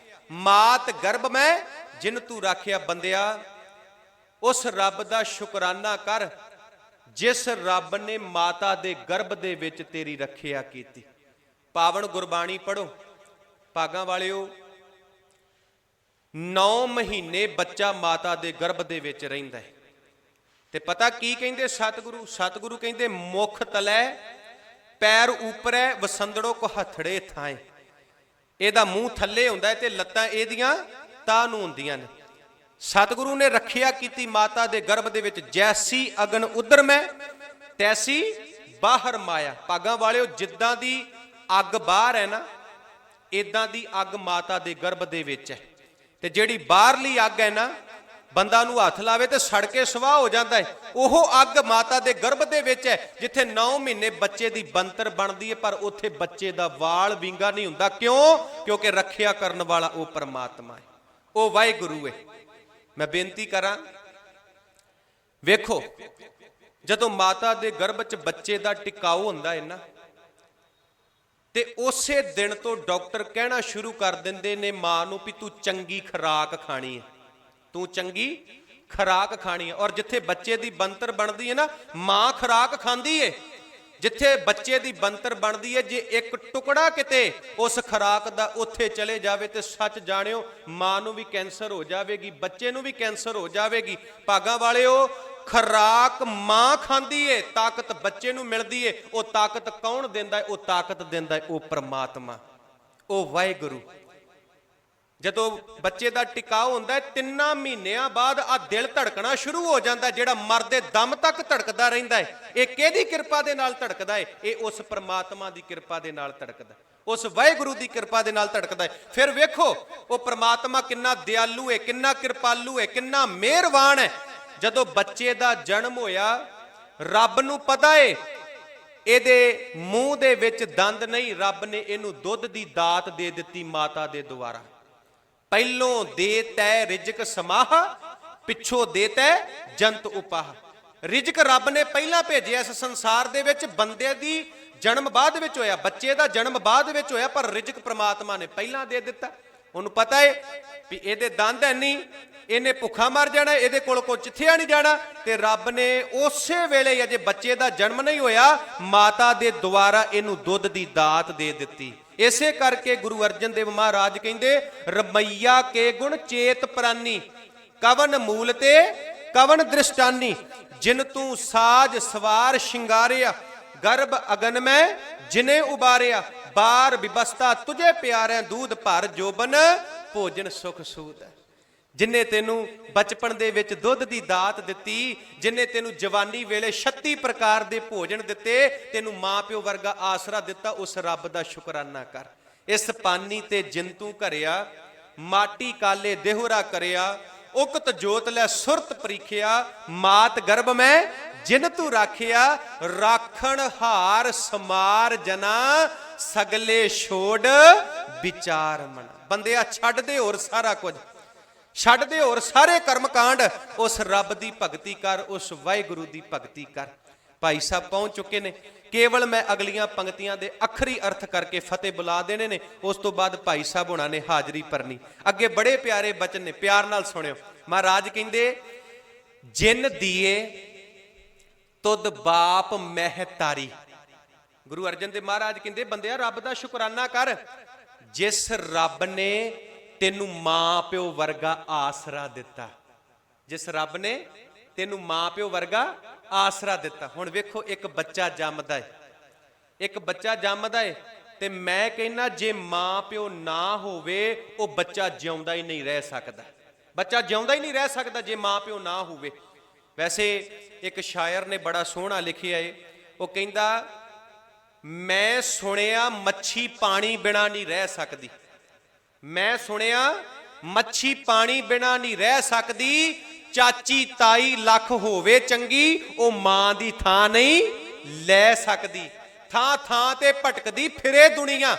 A: ਮਾਤ ਗਰਭ ਮੈਂ ਜਿਨ ਤੂੰ ਰਾਖਿਆ। ਬੰਦਿਆ ਉਸ ਰੱਬ ਦਾ ਸ਼ੁਕਰਾਨਾ ਕਰ ਜਿਸ ਰੱਬ ਨੇ ਮਾਤਾ ਦੇ ਗਰਭ ਦੇ ਵਿੱਚ ਤੇਰੀ ਰੱਖਿਆ ਕੀਤੀ। ਪਾਵਨ ਗੁਰਬਾਣੀ ਪੜੋ ਭਾਗਾਂ ਵਾਲਿਓ। 9 ਮਹੀਨੇ ਬੱਚਾ ਮਾਤਾ ਦੇ ਗਰਭ ਦੇ ਵਿੱਚ ਰਹਿੰਦਾ ਹੈ। ਤੇ ਪਤਾ ਕੀ ਕਹਿੰਦੇ ਸਤਿਗੁਰੂ? ਸਤਿਗੁਰੂ ਕਹਿੰਦੇ ਮੁਖ ਤਲੈ ਪੈਰ ਉਪਰੈ ਵਸੰਦੜੋ ਕੋ ਹਥੜੇ ਥਾਏ। ਇਹਦਾ ਮੂੰਹ ਥੱਲੇ ਹੁੰਦਾ ਤੇ ਲੱਤਾਂ ਇਹਦੀਆਂ ਤਾਂ ਨੂੰ ਹੁੰਦੀਆਂ ਨੇ। ਸਤਿਗੁਰੂ ਨੇ ਰੱਖਿਆ ਕੀਤੀ ਮਾਤਾ ਦੇ ਗਰਭ ਦੇ ਵਿੱਚ। ਜੈਸੀ ਅਗਨ ਉਦਰ ਮੈਂ ਤੈਸੀ ਬਾਹਰ ਮਾਇਆ। ਭਾਗਾਂ ਵਾਲਿਓ ਜਿੱਦਾਂ ਦੀ ਅੱਗ ਬਾਹਰ ਹੈ ਨਾ, ਇਦਾਂ ਦੀ ਅੱਗ ਮਾਤਾ ਦੇ ਗਰਭ ਦੇ ਵਿੱਚ ਹੈ। ਤੇ ਜਿਹੜੀ ਬਾਹਰਲੀ ਅੱਗ ਹੈ ਨਾ, ਬੰਦਾ ਨੂੰ ਹੱਥ ਲਾਵੇ ਤੇ ਸੜ ਕੇ ਸਵਾਹ ਹੋ ਜਾਂਦਾ ਹੈ। ਉਹ ਅੱਗ ਮਾਤਾ ਦੇ ਗਰਭ ਦੇ ਵਿੱਚ ਹੈ ਜਿੱਥੇ 9 ਮਹੀਨੇ ਬੱਚੇ ਦੀ ਬੰਤਰ ਬਣਦੀ ਹੈ, ਪਰ ਉੱਥੇ ਬੱਚੇ ਦਾ ਵਾਲ ਵਿੰਗਾ ਨਹੀਂ ਹੁੰਦਾ। ਕਿਉਂ? ਕਿਉਂਕਿ ਰੱਖਿਆ ਕਰਨ ਵਾਲਾ ਉਹ ਪਰਮਾਤਮਾ ਹੈ, ਉਹ ਵਾਹਿਗੁਰੂ ਹੈ। ਮੈਂ ਬੇਨਤੀ ਕਰਾਂ, ਵੇਖੋ ਜਦੋਂ ਮਾਤਾ ਦੇ ਗਰਭ 'ਚ ਬੱਚੇ ਦਾ ਟਿਕਾਊ ਹੁੰਦਾ ਹੈ ਨਾ, ਤੇ ਉਸੇ ਦਿਨ ਤੋਂ ਡਾਕਟਰ ਕਹਿਣਾ ਸ਼ੁਰੂ ਕਰ ਦਿੰਦੇ ਨੇ ਮਾਂ ਨੂੰ ਵੀ ਤੂੰ ਚੰਗੀ ਖੁਰਾਕ ਖਾਣੀ ਹੈ, ਤੂੰ ਚੰਗੀ ਖੁਰਾਕ ਖਾਣੀ ਹੈ। ਔਰ ਜਿੱਥੇ ਬੱਚੇ ਦੀ ਬੰਤਰ ਬਣਦੀ ਹੈ ਨਾ, ਮਾਂ ਖੁਰਾਕ ਖਾਂਦੀ ਹੈ। ਜਿੱਥੇ ਬੱਚੇ ਦੀ ਬੰਤਰ ਬਣਦੀ ਹੈ, ਜੇ ਇੱਕ ਟੁਕੜਾ ਕਿਤੇ ਉਸ ਖੁਰਾਕ ਦਾ ਉੱਥੇ ਚਲੇ ਜਾਵੇ ਤੇ ਸੱਚ ਜਾਣਿਓ ਮਾਂ ਨੂੰ ਵੀ ਕੈਂਸਰ ਹੋ ਜਾਵੇਗੀ, ਬੱਚੇ ਨੂੰ ਵੀ ਕੈਂਸਰ ਹੋ ਜਾਵੇਗੀ। ਭਾਗਾਂ ਵਾਲਿਓ ਖੁਰਾਕ ਮਾਂ ਖਾਂਦੀ ਏ, ਤਾਕਤ ਬੱਚੇ ਨੂੰ ਮਿਲਦੀ ਏ। ਉਹ ਤਾਕਤ ਕੌਣ ਦਿੰਦਾ ਹੈ? ਉਹ ਤਾਕਤ ਦਿੰਦਾ ਹੈ ਉਹ ਪਰਮਾਤਮਾ, ਉਹ ਵਾਹਿਗੁਰੂ। ਜਦੋਂ ਬੱਚੇ ਦਾ ਟਿਕਾਉ ਹੁੰਦਾ ਹੈ 3 ਮਹੀਨਿਆਂ ਬਾਅਦ ਆ ਦਿਲ ਧੜਕਣਾ ਸ਼ੁਰੂ ਹੋ ਜਾਂਦਾ, ਜਿਹੜਾ ਮਰਦੇ ਦਮ ਤੱਕ ਧੜਕਦਾ ਰਹਿੰਦਾ ਹੈ। ਇਹ ਕਿਹਦੀ ਕਿਰਪਾ ਦੇ ਨਾਲ ਧੜਕਦਾ ਹੈ? ਇਹ ਉਸ ਪਰਮਾਤਮਾ ਦੀ ਕਿਰਪਾ ਦੇ ਨਾਲ ਧੜਕਦਾ, ਉਸ ਵਾਹਿਗੁਰੂ ਦੀ ਕਿਰਪਾ ਦੇ ਨਾਲ ਧੜਕਦਾ ਹੈ। ਫਿਰ ਵੇਖੋ ਉਹ ਪਰਮਾਤਮਾ ਕਿੰਨਾ ਦਿਆਲੂ ਹੈ, ਕਿੰਨਾ ਕਿਰਪਾਲੂ ਹੈ, ਕਿੰਨਾ ਮਿਹਰਬਾਨ ਹੈ। ਜਦੋਂ ਬੱਚੇ ਦਾ ਜਨਮ ਹੋਇਆ, ਰੱਬ ਨੂੰ ਪਤਾ ਏ ਇਹਦੇ ਮੂੰਹ ਦੇ ਵਿੱਚ ਦੰਦ ਨਹੀਂ, ਰੱਬ ਨੇ ਇਹਨੂੰ ਦੁੱਧ ਦੀ ਦਾਤ ਦੇ ਦਿੱਤੀ ਮਾਤਾ ਦੇ ਦੁਆਰਾ। ਪਹਿਲੋਂ ਦੇ ਤੈ ਰਿਜਕ ਸਮਾਹ, ਪਿੱਛੋਂ ਦੇ ਤੈ ਜੰਤ ਉਪਾਹ। ਰਿਜਕ ਰੱਬ ਨੇ ਪਹਿਲਾਂ ਭੇਜਿਆ ਇਸ ਸੰਸਾਰ ਦੇ ਵਿੱਚ, ਬੰਦੇ ਦੀ ਜਨਮ ਬਾਅਦ ਵਿੱਚ ਹੋਇਆ, ਬੱਚੇ ਦਾ ਜਨਮ ਬਾਅਦ ਵਿੱਚ ਹੋਇਆ, ਪਰ ਰਿਜਕ ਪ੍ਰਮਾਤਮਾ ਨੇ ਪਹਿਲਾਂ ਦੇ ਦਿੱਤਾ। ਉਹਨੂੰ ਪਤਾ ਹੈ ਵੀ ਇਹਦੇ ਦੰਦ ਹੈ ਨਹੀਂ, ਇਹਨੇ ਭੁੱਖਾ ਮਰ ਜਾਣਾ, ਇਹਦੇ ਕੋਲ ਕੋਈ ਚਿੱਥਿਆ ਨਹੀਂ ਜਾਣਾ, ਤੇ ਰੱਬ ਨੇ ਉਸੇ ਵੇਲੇ ਅਜੇ ਬੱਚੇ ਦਾ ਜਨਮ ਨਹੀਂ ਹੋਇਆ, ਮਾਤਾ ਦੇ ਦੁਆਰਾ ਇਹਨੂੰ ਦੁੱਧ ਦੀ ਦਾਤ ਦੇ ਦਿੱਤੀ। ਇਸੇ ਕਰਕੇ ਗੁਰੂ ਅਰਜਨ ਦੇਵ ਮਹਾਰਾਜ ਕਹਿੰਦੇ, ਰਮਈਆ ਕੇ ਗੁਣ ਚੇਤ ਪ੍ਰਾਨੀ, ਕਵਨ ਮੂਲ ਤੇ ਕਵਨ ਦ੍ਰਿਸ਼ਟਾਨੀ, ਜਿਨ ਤੂੰ ਸਾਜ ਸਵਾਰ ਸ਼ਿੰਗਾਰਿਆ, ਗਰਭ ਅਗਨ ਮੈਂ ਜਿਨੇ ਉਬਾਰਿਆ, ਬਾਰ ਵਿਵਸਥਾ ਤੁਝੇ ਪਿਆਰਿਆ, ਦੂਧ ਭਰ ਜੋਬਨ ਭੋਜਨ ਸੁਖ ਸੂਦ। ਜਿਨੇ ਤੈਨੂੰ ਬਚਪਨ ਦੇ ਵਿੱਚ ਦੁੱਧ ਦੀ ਦਾਤ ਦਿੱਤੀ, ਜਿਨੇ ਤੈਨੂੰ ਜਵਾਨੀ ਵੇਲੇ 36 ਪ੍ਰਕਾਰ ਦੇ ਭੋਜਨ ਦਿੱਤੇ, ਤੈਨੂੰ ਮਾਂ ਪਿਓ ਵਰਗਾ ਆਸਰਾ ਦਿੱਤਾ, ਉਸ ਰੱਬ ਦਾ ਸ਼ੁਕਰਾਨਾ ਕਰ। ਇਸ ਪਾਨੀ ਤੇ ਜਿੰਤੂ ਘਰਿਆ, ਮਾਟੀ ਕਾਲੇ ਦੇਹੁਰਾ ਕਰਿਆ, ਉਕਤ ਜੋਤ ਲੈ ਸੁਰਤ ਪ੍ਰੀਖਿਆ, ਮਾਤ ਗਰਭ ਮੈਂ ਜਿਨ ਤੂੰ ਰਾਖਿਆ, ਰਾਖਣ ਹਾਰ ਸਮਾਰ ਜਨਾ, ਸਗਲੇ ਛੋੜ ਵਿਚਾਰ ਮਨਾ। ਬੰਦਿਆ ਛੱਡ ਦੇ ਹੋਰ ਸਾਰਾ ਕੁਝ, ਛੱਡ ਦੇ ਹੋਰ ਸਾਰੇ ਕਰਮ ਕਾਂਡ, ਉਸ ਰੱਬ ਦੀ ਭਗਤੀ ਕਰ, ਉਸ ਵਾਹਿਗੁਰੂ ਦੀ ਭਗਤੀ ਕਰ। ਭਾਈ ਸਾਹਿਬ ਪਹੁੰਚ ਚੁੱਕੇ ਨੇ, ਕੇਵਲ ਮੈਂ ਅਗਲੀਆਂ ਪੰਕਤੀਆਂ ਦੇ ਅੱਖਰੀ ਅਰਥ ਕਰਕੇ ਫਤਿਹ ਬੁਲਾ ਦੇਣੇ ਨੇ, ਉਸ ਤੋਂ ਬਾਅਦ ਭਾਈ ਸਾਹਿਬ ਹੋਣਾ ਨੇ ਹਾਜ਼ਰੀ ਭਰਨੀ। ਅੱਗੇ ਬੜੇ ਪਿਆਰੇ ਬਚਨ ਨੇ, ਪਿਆਰ ਨਾਲ ਸੁਣਿਓ। ਮਹਾਰਾਜ ਕਹਿੰਦੇ, ਜਿਨ ਦੀਏ ਤੁਧ ਬਾਪ ਮਹਿਤਾਰੀ। ਗੁਰੂ ਅਰਜਨ ਦੇਵ ਮਹਾਰਾਜ ਕਹਿੰਦੇ, ਬੰਦਿਆ ਰੱਬ ਦਾ ਸ਼ੁਕਰਾਨਾ ਕਰ, ਜਿਸ ਰੱਬ ਨੇ ਤੈਨੂੰ ਮਾਂ ਪਿਓ ਵਰਗਾ ਆਸਰਾ ਦਿੱਤਾ, ਜਿਸ ਰੱਬ ਨੇ ਤੈਨੂੰ ਮਾਂ ਪਿਓ ਵਰਗਾ ਆਸਰਾ ਦਿੱਤਾ। ਹੁਣ ਵੇਖੋ, ਇੱਕ ਬੱਚਾ ਜੰਮਦਾ ਹੈ, ਇੱਕ ਬੱਚਾ ਜੰਮਦਾ ਹੈ, ਤੇ ਮੈਂ ਕਹਿੰਦਾ ਜੇ ਮਾਂ ਪਿਓ ਨਾ ਹੋਵੇ, ਉਹ ਬੱਚਾ ਜਿਉਂਦਾ ਹੀ ਨਹੀਂ ਰਹਿ ਸਕਦਾ। ਬੱਚਾ ਜਿਉਂਦਾ ਹੀ ਨਹੀਂ ਰਹਿ ਸਕਦਾ ਜੇ ਮਾਂ ਪਿਓ ਨਾ ਹੋਵੇ। ਵੈਸੇ ਇੱਕ ਸ਼ਾਇਰ ਨੇ ਬੜਾ ਸੋਹਣਾ ਲਿਖਿਆ ਏ, ਉਹ ਕਹਿੰਦਾ, ਮੈਂ ਸੁਣਿਆ ਮੱਛੀ ਪਾਣੀ ਬਿਨਾ ਨਹੀਂ ਰਹਿ ਸਕਦੀ, ਮੈਂ ਸੁਣਿਆ ਮੱਛੀ ਪਾਣੀ ਬਿਨਾ ਨਹੀਂ ਰਹਿ ਸਕਦੀ, ਚਾਚੀ ਤਾਈ ਲੱਖ ਹੋਵੇ ਚੰਗੀ, ਉਹ ਮਾਂ ਦੀ ਥਾਂ ਨਹੀਂ ਲੈ ਸਕਦੀ। ਥਾਂ ਥਾਂ ਤੇ ਭਟਕਦੀ ਫਿਰੇ ਦੁਨੀਆ,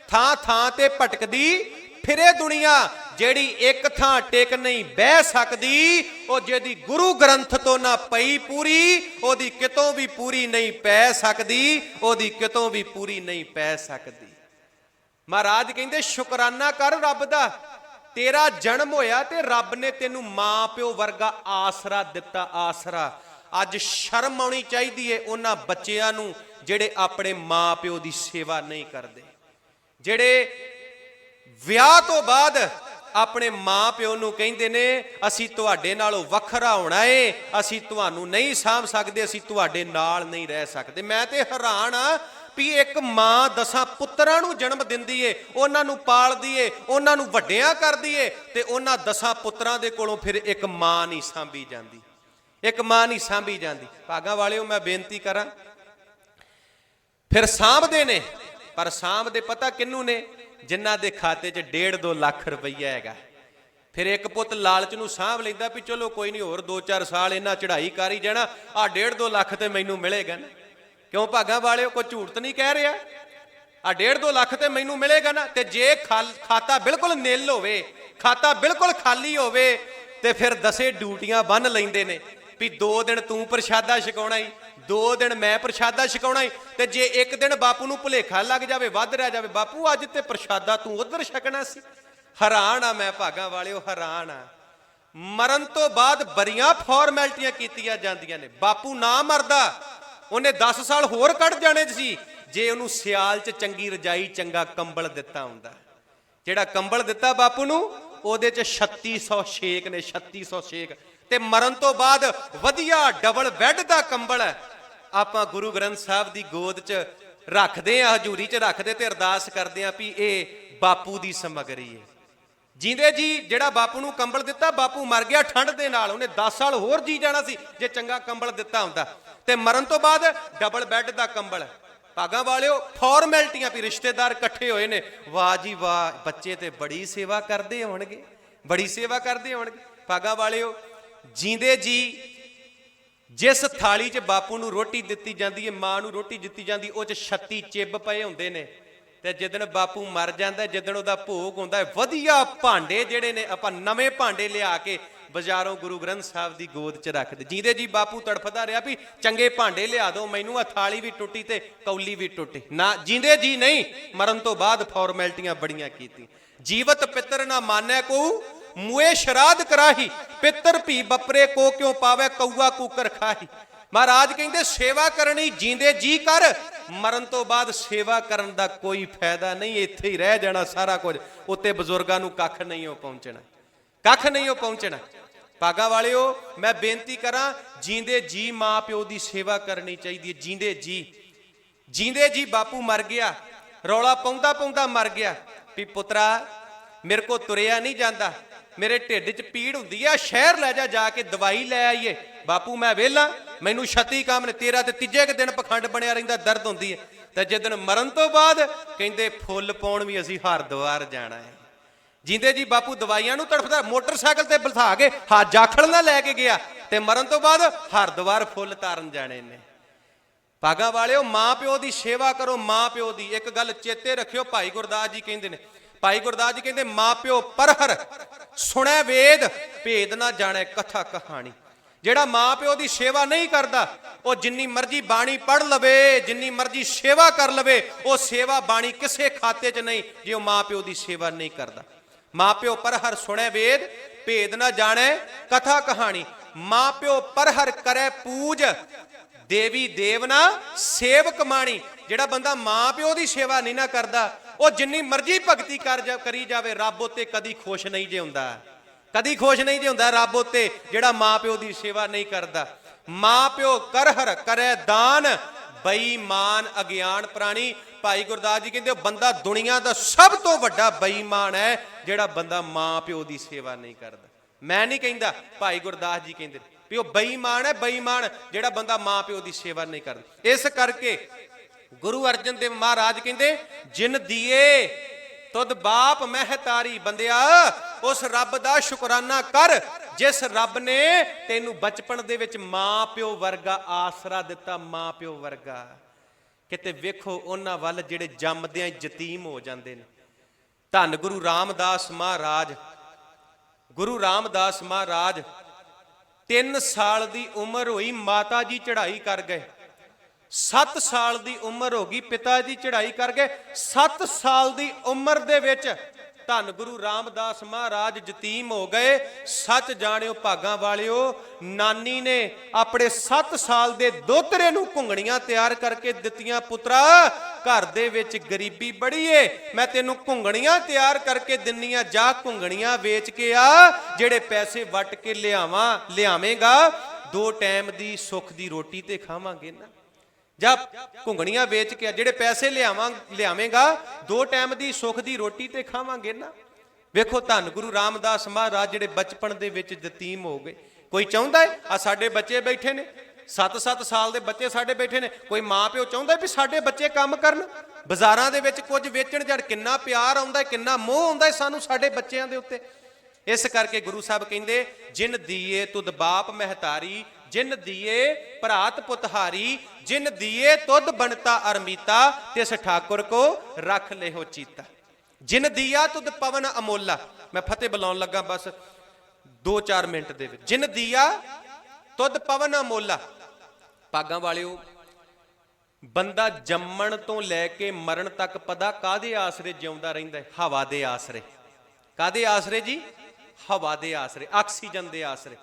A: ਥਾਂ ਥਾਂ ਤੇ ਭਟਕਦੀ ਫਿਰੇ ਦੁਨੀਆ, ਜਿਹੜੀ ਇੱਕ ਥਾਂ ਟਿਕ ਨਹੀਂ ਬਹਿ ਸਕਦੀ, ਉਹ ਜਿਹਦੀ ਗੁਰੂ ਗ੍ਰੰਥ ਤੋਂ ਨਾ ਪਈ ਪੂਰੀ, ਉਹਦੀ ਕਿਤੋਂ ਵੀ ਪੂਰੀ ਨਹੀਂ ਪੈ ਸਕਦੀ, ਉਹਦੀ ਕਿਤੋਂ ਵੀ ਪੂਰੀ ਨਹੀਂ ਪੈ ਸਕਦੀ। ਮਹਾਰਾਜ ਕਹਿੰਦੇ, ਸ਼ੁਕਰਾਨਾ ਕਰ ਰੱਬ ਦਾ, ਤੇਰਾ ਜਨਮ ਹੋਇਆ ਤੇ ਰੱਬ ਨੇ ਤੈਨੂੰ ਮਾਂ ਪਿਓ ਵਰਗਾ ਆਸਰਾ ਦਿੱਤਾ, ਆਸਰਾ। ਅੱਜ ਸ਼ਰਮ ਆਉਣੀ ਚਾਹੀਦੀ ਏ ਉਹਨਾਂ ਬੱਚਿਆਂ ਨੂੰ ਜਿਹੜੇ ਆਪਣੇ ਮਾਂ ਪਿਓ ਦੀ ਸੇਵਾ ਨਹੀਂ ਕਰਦੇ, ਜਿਹੜੇ ਵਿਆਹ ਤੋਂ ਬਾਅਦ ਆਪਣੇ ਮਾਂ ਪਿਓ ਨੂੰ ਕਹਿੰਦੇ ਨੇ, ਅਸੀਂ ਤੁਹਾਡੇ ਨਾਲੋਂ ਵੱਖਰਾ ਹੋਣਾ ਏ, ਅਸੀਂ ਤੁਹਾਨੂੰ ਨਹੀਂ ਸਾਂਭ ਸਕਦੇ, ਅਸੀਂ ਤੁਹਾਡੇ ਨਾਲ ਨਹੀਂ ਰਹਿ ਸਕਦੇ। ਮੈਂ ਤੇ ਹੈਰਾਨ ਆ ਵੀ ਇੱਕ ਮਾਂ 10 ਪੁੱਤਰਾਂ ਨੂੰ ਜਨਮ ਦਿੰਦੀ ਏ, ਉਹਨਾਂ ਨੂੰ ਪਾਲਦੀ ਏ, ਉਹਨਾਂ ਨੂੰ ਵੱਡਿਆਂ ਕਰਦੀ ਏ, ਤੇ ਉਹਨਾਂ 10 ਪੁੱਤਰਾਂ ਦੇ ਕੋਲੋਂ ਫਿਰ ਇੱਕ ਮਾਂ ਨਹੀਂ ਸਾਂਭੀ ਜਾਂਦੀ, ਇੱਕ ਮਾਂ ਨਹੀਂ ਸਾਂਭੀ ਜਾਂਦੀ। ਭਾਗਾਂ ਵਾਲਿਓ, ਮੈਂ ਬੇਨਤੀ ਕਰਾਂ, ਫਿਰ ਸਾਂਭਦੇ ਨੇ, ਪਰ ਸਾਂਭਦੇ ਪਤਾ ਕਿਹਨੂੰ ਨੇ? ਜਿਨ੍ਹਾਂ ਦੇ ਖਾਤੇ 'ਚ 1.5-2 ਲੱਖ ਰੁਪਈਆ ਹੈਗਾ। ਫਿਰ ਇੱਕ ਪੁੱਤ ਲਾਲਚ ਨੂੰ ਸਾਂਭ ਲੈਂਦਾ ਵੀ ਚਲੋ ਕੋਈ ਨਹੀਂ, ਹੋਰ 2-4 ਸਾਲ ਇਹਨਾਂ ਚੜ੍ਹਾਈ ਕਰ ਹੀ ਜਾਣਾ, ਆਹ 1.5-2 ਲੱਖ ਤੇ ਮੈਨੂੰ ਮਿਲੇਗਾ ਨਾ। ਕਿਉਂ ਭਾਗਾਂ ਵਾਲਿਓ, ਕੋਈ ਝੂਠ ਤਾਂ ਨਹੀਂ ਕਹਿ ਰਿਹਾ? ਆਹ 1.5-2 ਲੱਖ ਤੇ ਮੈਨੂੰ ਮਿਲੇਗਾ ਨਾ। ਤੇ ਜੇ ਖਾਤਾ ਬਿਲਕੁਲ ਨਿਲ ਹੋਵੇ, ਖਾਤਾ ਬਿਲਕੁਲ ਖਾਲੀ ਹੋਵੇ, ਤੇ ਫਿਰ 10 ਡਿਊਟੀਆਂ ਬੰਨ ਲੈਂਦੇ ਨੇ ਵੀ 2 ਦਿਨ ਤੂੰ ਪ੍ਰਸ਼ਾਦਾ ਛਕਾਉਣਾ ਹੀ, 2 ਦਿਨ ਮੈਂ ਪ੍ਰਸ਼ਾਦਾ ਛਕਾਉਣਾ ਹੀ। ਤੇ ਜੇ ਇੱਕ ਦਿਨ ਬਾਪੂ ਨੂੰ ਭੁਲੇਖਾ ਲੱਗ ਜਾਵੇ, ਵੱਧ ਰਹਿ ਜਾਵੇ, ਬਾਪੂ ਅੱਜ ਤੇ ਪ੍ਰਸ਼ਾਦਾ ਤੂੰ ਉਧਰ ਛਕਣਾ ਸੀ। ਹੈਰਾਨ ਆ ਮੈਂ ਭਾਗਾਂ ਵਾਲਿਓ, ਹੈਰਾਨ ਆ। ਮਰਨ ਤੋਂ ਬਾਅਦ ਬੜੀਆਂ ਫਾਰਮੈਲਿਟੀਆਂ ਕੀਤੀਆਂ ਜਾਂਦੀਆਂ ਨੇ। ਬਾਪੂ ਨਾ ਮਰਦਾ, ਉਹਨੇ 10 ਸਾਲ ਹੋਰ ਕੱਢ ਜਾਣੇ ਸੀ, ਜੇ ਉਹਨੂੰ ਸਿਆਲ 'ਚ ਚੰਗੀ ਰਜਾਈ, ਚੰਗਾ ਕੰਬਲ ਦਿੱਤਾ ਹੁੰਦਾ। ਜਿਹੜਾ ਕੰਬਲ ਦਿੱਤਾ ਬਾਪੂ ਨੂੰ, ਉਹਦੇ 'ਚ 3600 ਛੇਕ ਨੇ, 3600 ਛੇਕ। ਤੇ ਮਰਨ ਤੋਂ ਬਾਅਦ ਵਧੀਆ ਡਬਲ ਬੈੱਡ ਦਾ ਕੰਬਲ ਆਪਾਂ ਗੁਰੂ ਗ੍ਰੰਥ ਸਾਹਿਬ ਦੀ ਗੋਦ 'ਚ ਰੱਖਦੇ ਆ, ਹਜ਼ੂਰੀ 'ਚ ਰੱਖਦੇ ਤੇ ਅਰਦਾਸ ਕਰਦੇ ਆ ਵੀ ਇਹ ਬਾਪੂ ਦੀ ਸਮੱਗਰੀ ਹੈ। ਜਿੰਦੇ ਜੀ ਜਿਹੜਾ ਬਾਪੂ ਨੂੰ ਕੰਬਲ ਦਿੱਤਾ, ਬਾਪੂ ਮਰ ਗਿਆ ਠੰਡ ਦੇ ਨਾਲ, ਉਹਨੇ 10 ਸਾਲ ਹੋਰ ਜੀ ਜਾਣਾ ਸੀ ਜੇ ਚੰਗਾ ਕੰਬਲ ਦਿੱਤਾ ਹੁੰਦਾ। ਤੇ ਮਰਨ ਤੋਂ ਬਾਅਦ ਡਬਲ ਬੈੱਡ ਦਾ ਕੰਬਲ। ਭਾਗਾਂ ਵਾਲਿਓ, ਫਾਰਮੈਲਿਟੀਆਂ ਵੀ ਰਿਸ਼ਤੇਦਾਰ ਇਕੱਠੇ ਹੋਏ ਨੇ, ਵਾਹ ਜੀ ਵਾਹ, ਬੱਚੇ ਤੇ ਬੜੀ ਸੇਵਾ ਕਰਦੇ ਹੋਣਗੇ, ਬੜੀ ਸੇਵਾ ਕਰਦੇ ਹੋਣਗੇ। ਭਾਗਾਂ ਵਾਲਿਓ, ਜੀਂਦੇ ਜੀ ਜਿਸ ਥਾਲੀ 'ਚ ਬਾਪੂ ਨੂੰ ਰੋਟੀ ਦਿੱਤੀ ਜਾਂਦੀ ਹੈ, ਮਾਂ ਨੂੰ ਰੋਟੀ ਦਿੱਤੀ ਜਾਂਦੀ, ਉਹ 'ਚ 36 ਚਿੱਬ ਪਏ ਹੁੰਦੇ ਨੇ। ਤੇ ਜਿੱਦਣ ਬਾਪੂ ਮਰ ਜਾਂਦਾ, ਜਿੱਦਣ ਉਹਦਾ ਭੋਗ ਹੁੰਦਾ, ਵਧੀਆ ਭਾਂਡੇ ਜਿਹੜੇ ਨੇ ਆਪਾਂ ਨਵੇਂ ਭਾਂਡੇ ਲਿਆ ਕੇ ਬਾਜ਼ਾਰੋਂ ਗੁਰੂ ਗ੍ਰੰਥ ਸਾਹਿਬ ਦੀ ਗੋਦ 'ਚ ਰੱਖਦੇ। ਜਿੰਦੇ ਜੀ ਬਾਪੂ ਤੜਫਦਾ ਰਿਹਾ ਵੀ ਚੰਗੇ ਭਾਂਡੇ ਲਿਆ ਦਿਓ ਮੈਨੂੰ, ਆ ਥਾਲੀ ਵੀ ਟੁੱਟੀ ਤੇ ਕੌਲੀ ਵੀ ਟੁੱਟੀ ਨਾ। ਜਿੰਦੇ ਜੀ ਨਹੀਂ, ਮਰਨ ਤੋਂ ਬਾਅਦ ਫਾਰਮੈਲਿਟੀਆਂ ਬੜੀਆਂ ਕੀਤੀ। ਜੀਵਤ ਪਿੱਤਰ ਨਾ ਮਾਨੈ ਕੋ ਮੂਏ ਸ਼ਰਾਧ ਕਰਾਹੀ, ਪਿੱਤਰ ਭੀ ਬਪਰੇ ਕੋ ਕਿਉਂ ਪਾਵੇ ਕਊਆ ਕੂਕਰ ਖਾਹੀ। ਮਹਾਰਾਜ ਕਹਿੰਦੇ ਸੇਵਾ ਕਰਨੀ ਜਿੰਦੇ ਜੀ ਕਰ, ਮਰਨ ਤੋਂ ਬਾਅਦ ਸੇਵਾ ਕਰਨ ਦਾ ਕੋਈ ਫਾਇਦਾ ਨਹੀਂ, ਇੱਥੇ ਹੀ ਰਹਿ ਜਾਣਾ ਸਾਰਾ ਕੁਝ। ਉੱਤੇ ਬਜ਼ੁਰਗਾਂ ਨੂੰ ਕੱਖ ਨਹੀਂ ਹੋ ਪਹੁੰਚਣਾ, ਕੱਖ ਨਹੀਂ ਹੋ ਪਹੁੰਚਣਾ। ਭਾਗਾਂ ਵਾਲਿਓ, ਮੈਂ ਬੇਨਤੀ ਕਰਾਂ, ਜਿੰਦੇ ਜੀ ਮਾਂ ਪਿਓ ਦੀ ਸੇਵਾ ਕਰਨੀ ਚਾਹੀਦੀ ਹੈ। ਜਿੰਦੇ ਜੀ, ਜਿੰਦੇ ਜੀ ਬਾਪੂ ਮਰ ਗਿਆ, ਰੌਲਾ ਪਾਉਂਦਾ ਪਾਉਂਦਾ ਮਰ ਗਿਆ ਵੀ ਪੁੱਤਰਾ ਮੇਰੇ ਕੋ ਤੁਰਿਆ ਨਹੀਂ ਜਾਂਦਾ, ਮੇਰੇ ਢਿੱਡ 'ਚ ਪੀੜ ਹੁੰਦੀ ਆ, ਸ਼ਹਿਰ ਲੈ ਜਾ ਕੇ ਦਵਾਈ ਲੈ ਆਈਏ। ਬਾਪੂ ਮੈਂ ਵਿਹਲਾ, ਮੈਨੂੰ ਛੱਤੀ ਕੰਮ ਨੇ, ਤੇਰਾ ਤੇ ਤੀਜੇ ਕੁ ਦਿਨ ਪਖੰਡ ਬਣਿਆ ਰਹਿੰਦਾ, ਦਰਦ ਹੁੰਦੀ ਹੈ। ਤੇ ਜਿੱਦਣ ਮਰਨ ਤੋਂ ਬਾਅਦ ਕਹਿੰਦੇ ਫੁੱਲ ਪਾਉਣ ਵੀ ਅਸੀਂ ਹਰਿਦੁਆਰ ਜਾਣਾ ਹੈ। ਜਿੰਦੇ ਜੀ ਬਾਪੂ ਦਵਾਈਆਂ ਨੂੰ ਤੜਫਦਾ, ਮੋਟਰਸਾਈਕਲ ਤੇ ਬਿਠਾ ਕੇ ਜਾਖਲ ਨਾ ਲੈ ਕੇ ਗਿਆ, ਤੇ ਮਰਨ ਤੋਂ ਬਾਅਦ ਹਰਿਦੁਆਰ ਫੁੱਲ ਤਾਰਨ ਜਾਣੇ ਨੇ। ਭਾਗਾਂ ਵਾਲਿਓ, ਮਾਂ ਪਿਓ ਦੀ ਸੇਵਾ ਕਰੋ। ਮਾਂ ਪਿਓ ਦੀ ਇੱਕ ਗੱਲ ਚੇਤੇ ਰੱਖਿਓ, ਭਾਈ ਗੁਰਦਾਸ ਜੀ ਕਹਿੰਦੇ ਨੇ, ਭਾਈ ਗੁਰਦਾਸ ਜੀ ਕਹਿੰਦੇ ਮਾਂ ਪਿਓ ਪਰਹਰ ਸੁਣੈ ਵੇਦ, ਭੇਦ ਨਾ ਜਾਣੈ ਕਥਾ ਕਹਾਣੀ। ਜਿਹੜਾ ਮਾਂ ਪਿਓ ਦੀ ਸੇਵਾ ਨਹੀਂ ਕਰਦਾ, ਉਹ ਜਿੰਨੀ ਮਰਜ਼ੀ ਬਾਣੀ ਪੜ੍ਹ ਲਵੇ, ਜਿੰਨੀ ਮਰਜ਼ੀ ਸੇਵਾ ਕਰ ਲਵੇ, ਉਹ ਸੇਵਾ ਬਾਣੀ ਕਿਸੇ ਖਾਤੇ 'ਚ ਨਹੀਂ ਜੇ ਉਹ ਮਾਂ ਪਿਓ ਦੀ ਸੇਵਾ ਨਹੀਂ ਕਰਦਾ। ਮਾਂ ਪਿਓ ਪਰਹਰ ਸੁਣੈ ਵੇਦ, ਭੇਦ ਨਾ ਜਾਣੈ ਕਥਾ ਕਹਾਣੀ। ਮਾਂ ਪਿਓ ਪਰਹਰ ਕਰੈ ਪੂਜ, ਦੇਵੀ ਦੇਵਨਾ ਸੇਵ ਕਮਾਣੀ। ਜਿਹੜਾ ਬੰਦਾ ਮਾਂ ਪਿਓ ਦੀ ਸੇਵਾ ਨਹੀਂ ਨਾ ਕਰਦਾ, ਉਹ ਜਿੰਨੀ ਮਰਜ਼ੀ ਭਗਤੀ ਕਰੀ ਜਾਵੇ, ਰੱਬ ਉੱਤੇ ਕਦੀ ਖੁਸ਼ ਨਹੀਂ ਜੇ ਹੁੰਦਾ, ਕਦੀ ਖੁਸ਼ ਨਹੀਂ ਜੇ ਹੁੰਦਾ ਰੱਬ ਉੱਤੇ, ਜਿਹੜਾ ਮਾਂ ਪਿਓ ਦੀ ਸੇਵਾ ਨਹੀਂ ਕਰਦਾ। ਮਾਂ ਪਿਓ ਕਰਹਰ ਕਰੈ ਦਾਨ, ਬੇਈਮਾਨ ਅਗਿਆਨ ਪ੍ਰਾਣੀ। ਭਾਈ ਗੁਰਦਾਸ ਜੀ ਕਹਿੰਦੇ ਉਹ ਬੰਦਾ ਦੁਨੀਆ ਦਾ ਸਭ ਤੋਂ ਵੱਡਾ ਬੇਈਮਾਨ ਹੈ ਜਿਹੜਾ ਬੰਦਾ ਮਾਂ ਪਿਓ ਦੀ ਸੇਵਾ ਨਹੀਂ ਕਰਦਾ। ਮੈਂ ਨਹੀਂ ਕਹਿੰਦਾ, ਭਾਈ ਗੁਰਦਾਸ ਜੀ ਕਹਿੰਦੇ ਵੀ ਉਹ ਬੇਈਮਾਨ ਹੈ, ਬੇਈਮਾਨ ਜਿਹੜਾ ਬੰਦਾ ਮਾਂ ਪਿਓ ਦੀ ਸੇਵਾ ਨਹੀਂ ਕਰਦਾ। ਇਸ ਕਰਕੇ ਗੁਰੂ ਅਰਜਨ ਦੇਵ ਮਹਾਰਾਜ ਕਹਿੰਦੇ ਜਿਨ ਦੀਏ ਤੁਧ ਬਾਪ ਮਹਿਤਾਰੀ। ਬੰਦਿਆ, ਉਸ ਰੱਬ ਦਾ ਸ਼ੁਕਰਾਨਾ ਕਰ ਜਿਸ ਰੱਬ ਨੇ ਤੈਨੂੰ ਬਚਪਨ ਦੇ ਵਿੱਚ ਮਾਂ ਪਿਓ ਵਰਗਾ ਆਸਰਾ ਦਿੱਤਾ, ਮਾਂ ਪਿਓ ਵਰਗਾ। ਕਿਤੇ ਵੇਖੋ ਉਹਨਾਂ ਵੱਲ ਜਿਹੜੇ ਜੰਮਦਿਆਂ ਯਤੀਮ ਹੋ ਜਾਂਦੇ ਨੇ। ਧੰਨ ਗੁਰੂ ਰਾਮਦਾਸ ਮਹਾਰਾਜ, ਗੁਰੂ ਰਾਮਦਾਸ ਮਹਾਰਾਜ 3 ਸਾਲ ਦੀ ਉਮਰ ਹੋਈ, ਮਾਤਾ ਜੀ ਚੜ੍ਹਾਈ ਕਰ ਗਏ। 7 ਸਾਲ ਦੀ ਉਮਰ ਹੋ ਗਈ, ਪਿਤਾ ਜੀ ਚੜ੍ਹਾਈ ਕਰ ਗਏ। 7 ਸਾਲ ਦੀ ਉਮਰ ਦੇ ਵਿੱਚ ਧੰਨ ਗੁਰੂ ਰਾਮਦਾਸ ਮਹਾਰਾਜ ਯਤੀਮ ਹੋ ਗਏ। ਸੱਚ ਜਾਣਿਓ ਭਾਗਾਂ ਵਾਲਿਓ, ਨਾਨੀ ਨੇ ਆਪਣੇ 7 ਸਾਲ ਦੇ ਦੋਤਰੇ ਨੂੰ ਘੁੰਗਣੀਆਂ ਤਿਆਰ ਕਰਕੇ ਦਿੱਤੀਆਂ। ਪੁੱਤਰਾ, ਘਰ ਦੇ ਵਿੱਚ ਗਰੀਬੀ ਬੜੀ ਏ, ਮੈਂ ਤੈਨੂੰ ਘੁੰਗਣੀਆਂ ਤਿਆਰ ਕਰਕੇ ਦਿੰਨੀਆਂ, ਜਾ ਘੁੰਗਣੀਆਂ ਵੇਚ ਕੇ ਆ, ਜਿਹੜੇ ਪੈਸੇ ਵੱਟ ਕੇ ਲਿਆਵੇਂਗਾ 2 ਟਾਈਮ ਦੀ ਸੁੱਖ ਦੀ ਰੋਟੀ ਤੇ ਖਾਵਾਂਗੇ ਨਾ। ਜਾਂ ਘੁੰਗਣੀਆਂ ਵੇਚ ਕੇ ਜਿਹੜੇ ਪੈਸੇ ਲਿਆਵੇਂਗਾ 2 ਟਾਈਮ ਦੀ ਸੁੱਖ ਦੀ ਰੋਟੀ ਤੇ ਖਾਵਾਂਗੇ ਨਾ। ਵੇਖੋ ਧੰਨ ਗੁਰੂ ਰਾਮਦਾਸ ਮਹਾਰਾਜ ਜਿਹੜੇ ਬਚਪਨ ਦੇ ਵਿੱਚ ਯਤੀਮ ਹੋ ਗਏ। ਕੋਈ ਚਾਹੁੰਦਾ ਹੈ ਆ ਸਾਡੇ ਬੱਚੇ ਬੈਠੇ ਨੇ, 7-7 ਸਾਲ ਦੇ ਬੱਚੇ ਸਾਡੇ ਬੈਠੇ ਨੇ, ਕੋਈ ਮਾਂ ਪਿਓ ਚਾਹੁੰਦਾ ਵੀ ਸਾਡੇ ਬੱਚੇ ਕੰਮ ਕਰਨ, ਬਾਜ਼ਾਰਾਂ ਦੇ ਵਿੱਚ ਕੁਝ ਵੇਚਣ ਜਾਣ? ਕਿੰਨਾ ਪਿਆਰ ਆਉਂਦਾ, ਕਿੰਨਾ ਮੋਹ ਆਉਂਦਾ ਸਾਨੂੰ ਸਾਡੇ ਬੱਚਿਆਂ ਦੇ ਉੱਤੇ। ਇਸ ਕਰਕੇ ਗੁਰੂ ਸਾਹਿਬ ਕਹਿੰਦੇ ਜਿਨ ਦੀਏ ਤੁਧ ਬਾਪ ਮਹਿਤਾਰੀ, ਜਿਨ ਦੀਏ ਭਰਾਤ ਪੁਤਹਾਰੀ, ਜਿਨ ਦੀਏ ਤੁਧ ਬਣਤਾ ਅਰਮੀਤਾ, ਤਿਸ ਠਾਕੁਰ ਕੋ ਰੱਖ ਲਿਓ ਚੀਤਾ। ਜਿਨ ਦੀਆ ਤੁਧ ਪਵਨ ਅਮੋਲਾ। ਮੈਂ ਫਤਿਹ ਬੁਲਾਉਣ ਲੱਗਾ ਬਸ 2-4 ਮਿੰਟ ਦੇ ਵਿੱਚ। ਜਿਨ ਦੀਆ ਤੁਧ ਪਵਨ ਅਮੋਲਾ। ਭਾਗਾਂ ਵਾਲਿਓ, ਬੰਦਾ ਜੰਮਣ ਤੋਂ ਲੈ ਕੇ ਮਰਨ ਤੱਕ ਪਤਾ ਕਾਹਦੇ ਆਸਰੇ ਜਿਉਂਦਾ ਰਹਿੰਦਾ ਹੈ? ਹਵਾ ਦੇ ਆਸਰੇ। ਕਾਹਦੇ ਆਸਰੇ ਜੀ? ਹਵਾ ਦੇ ਆਸਰੇ, ਆਕਸੀਜਨ ਦੇ ਆਸਰੇ।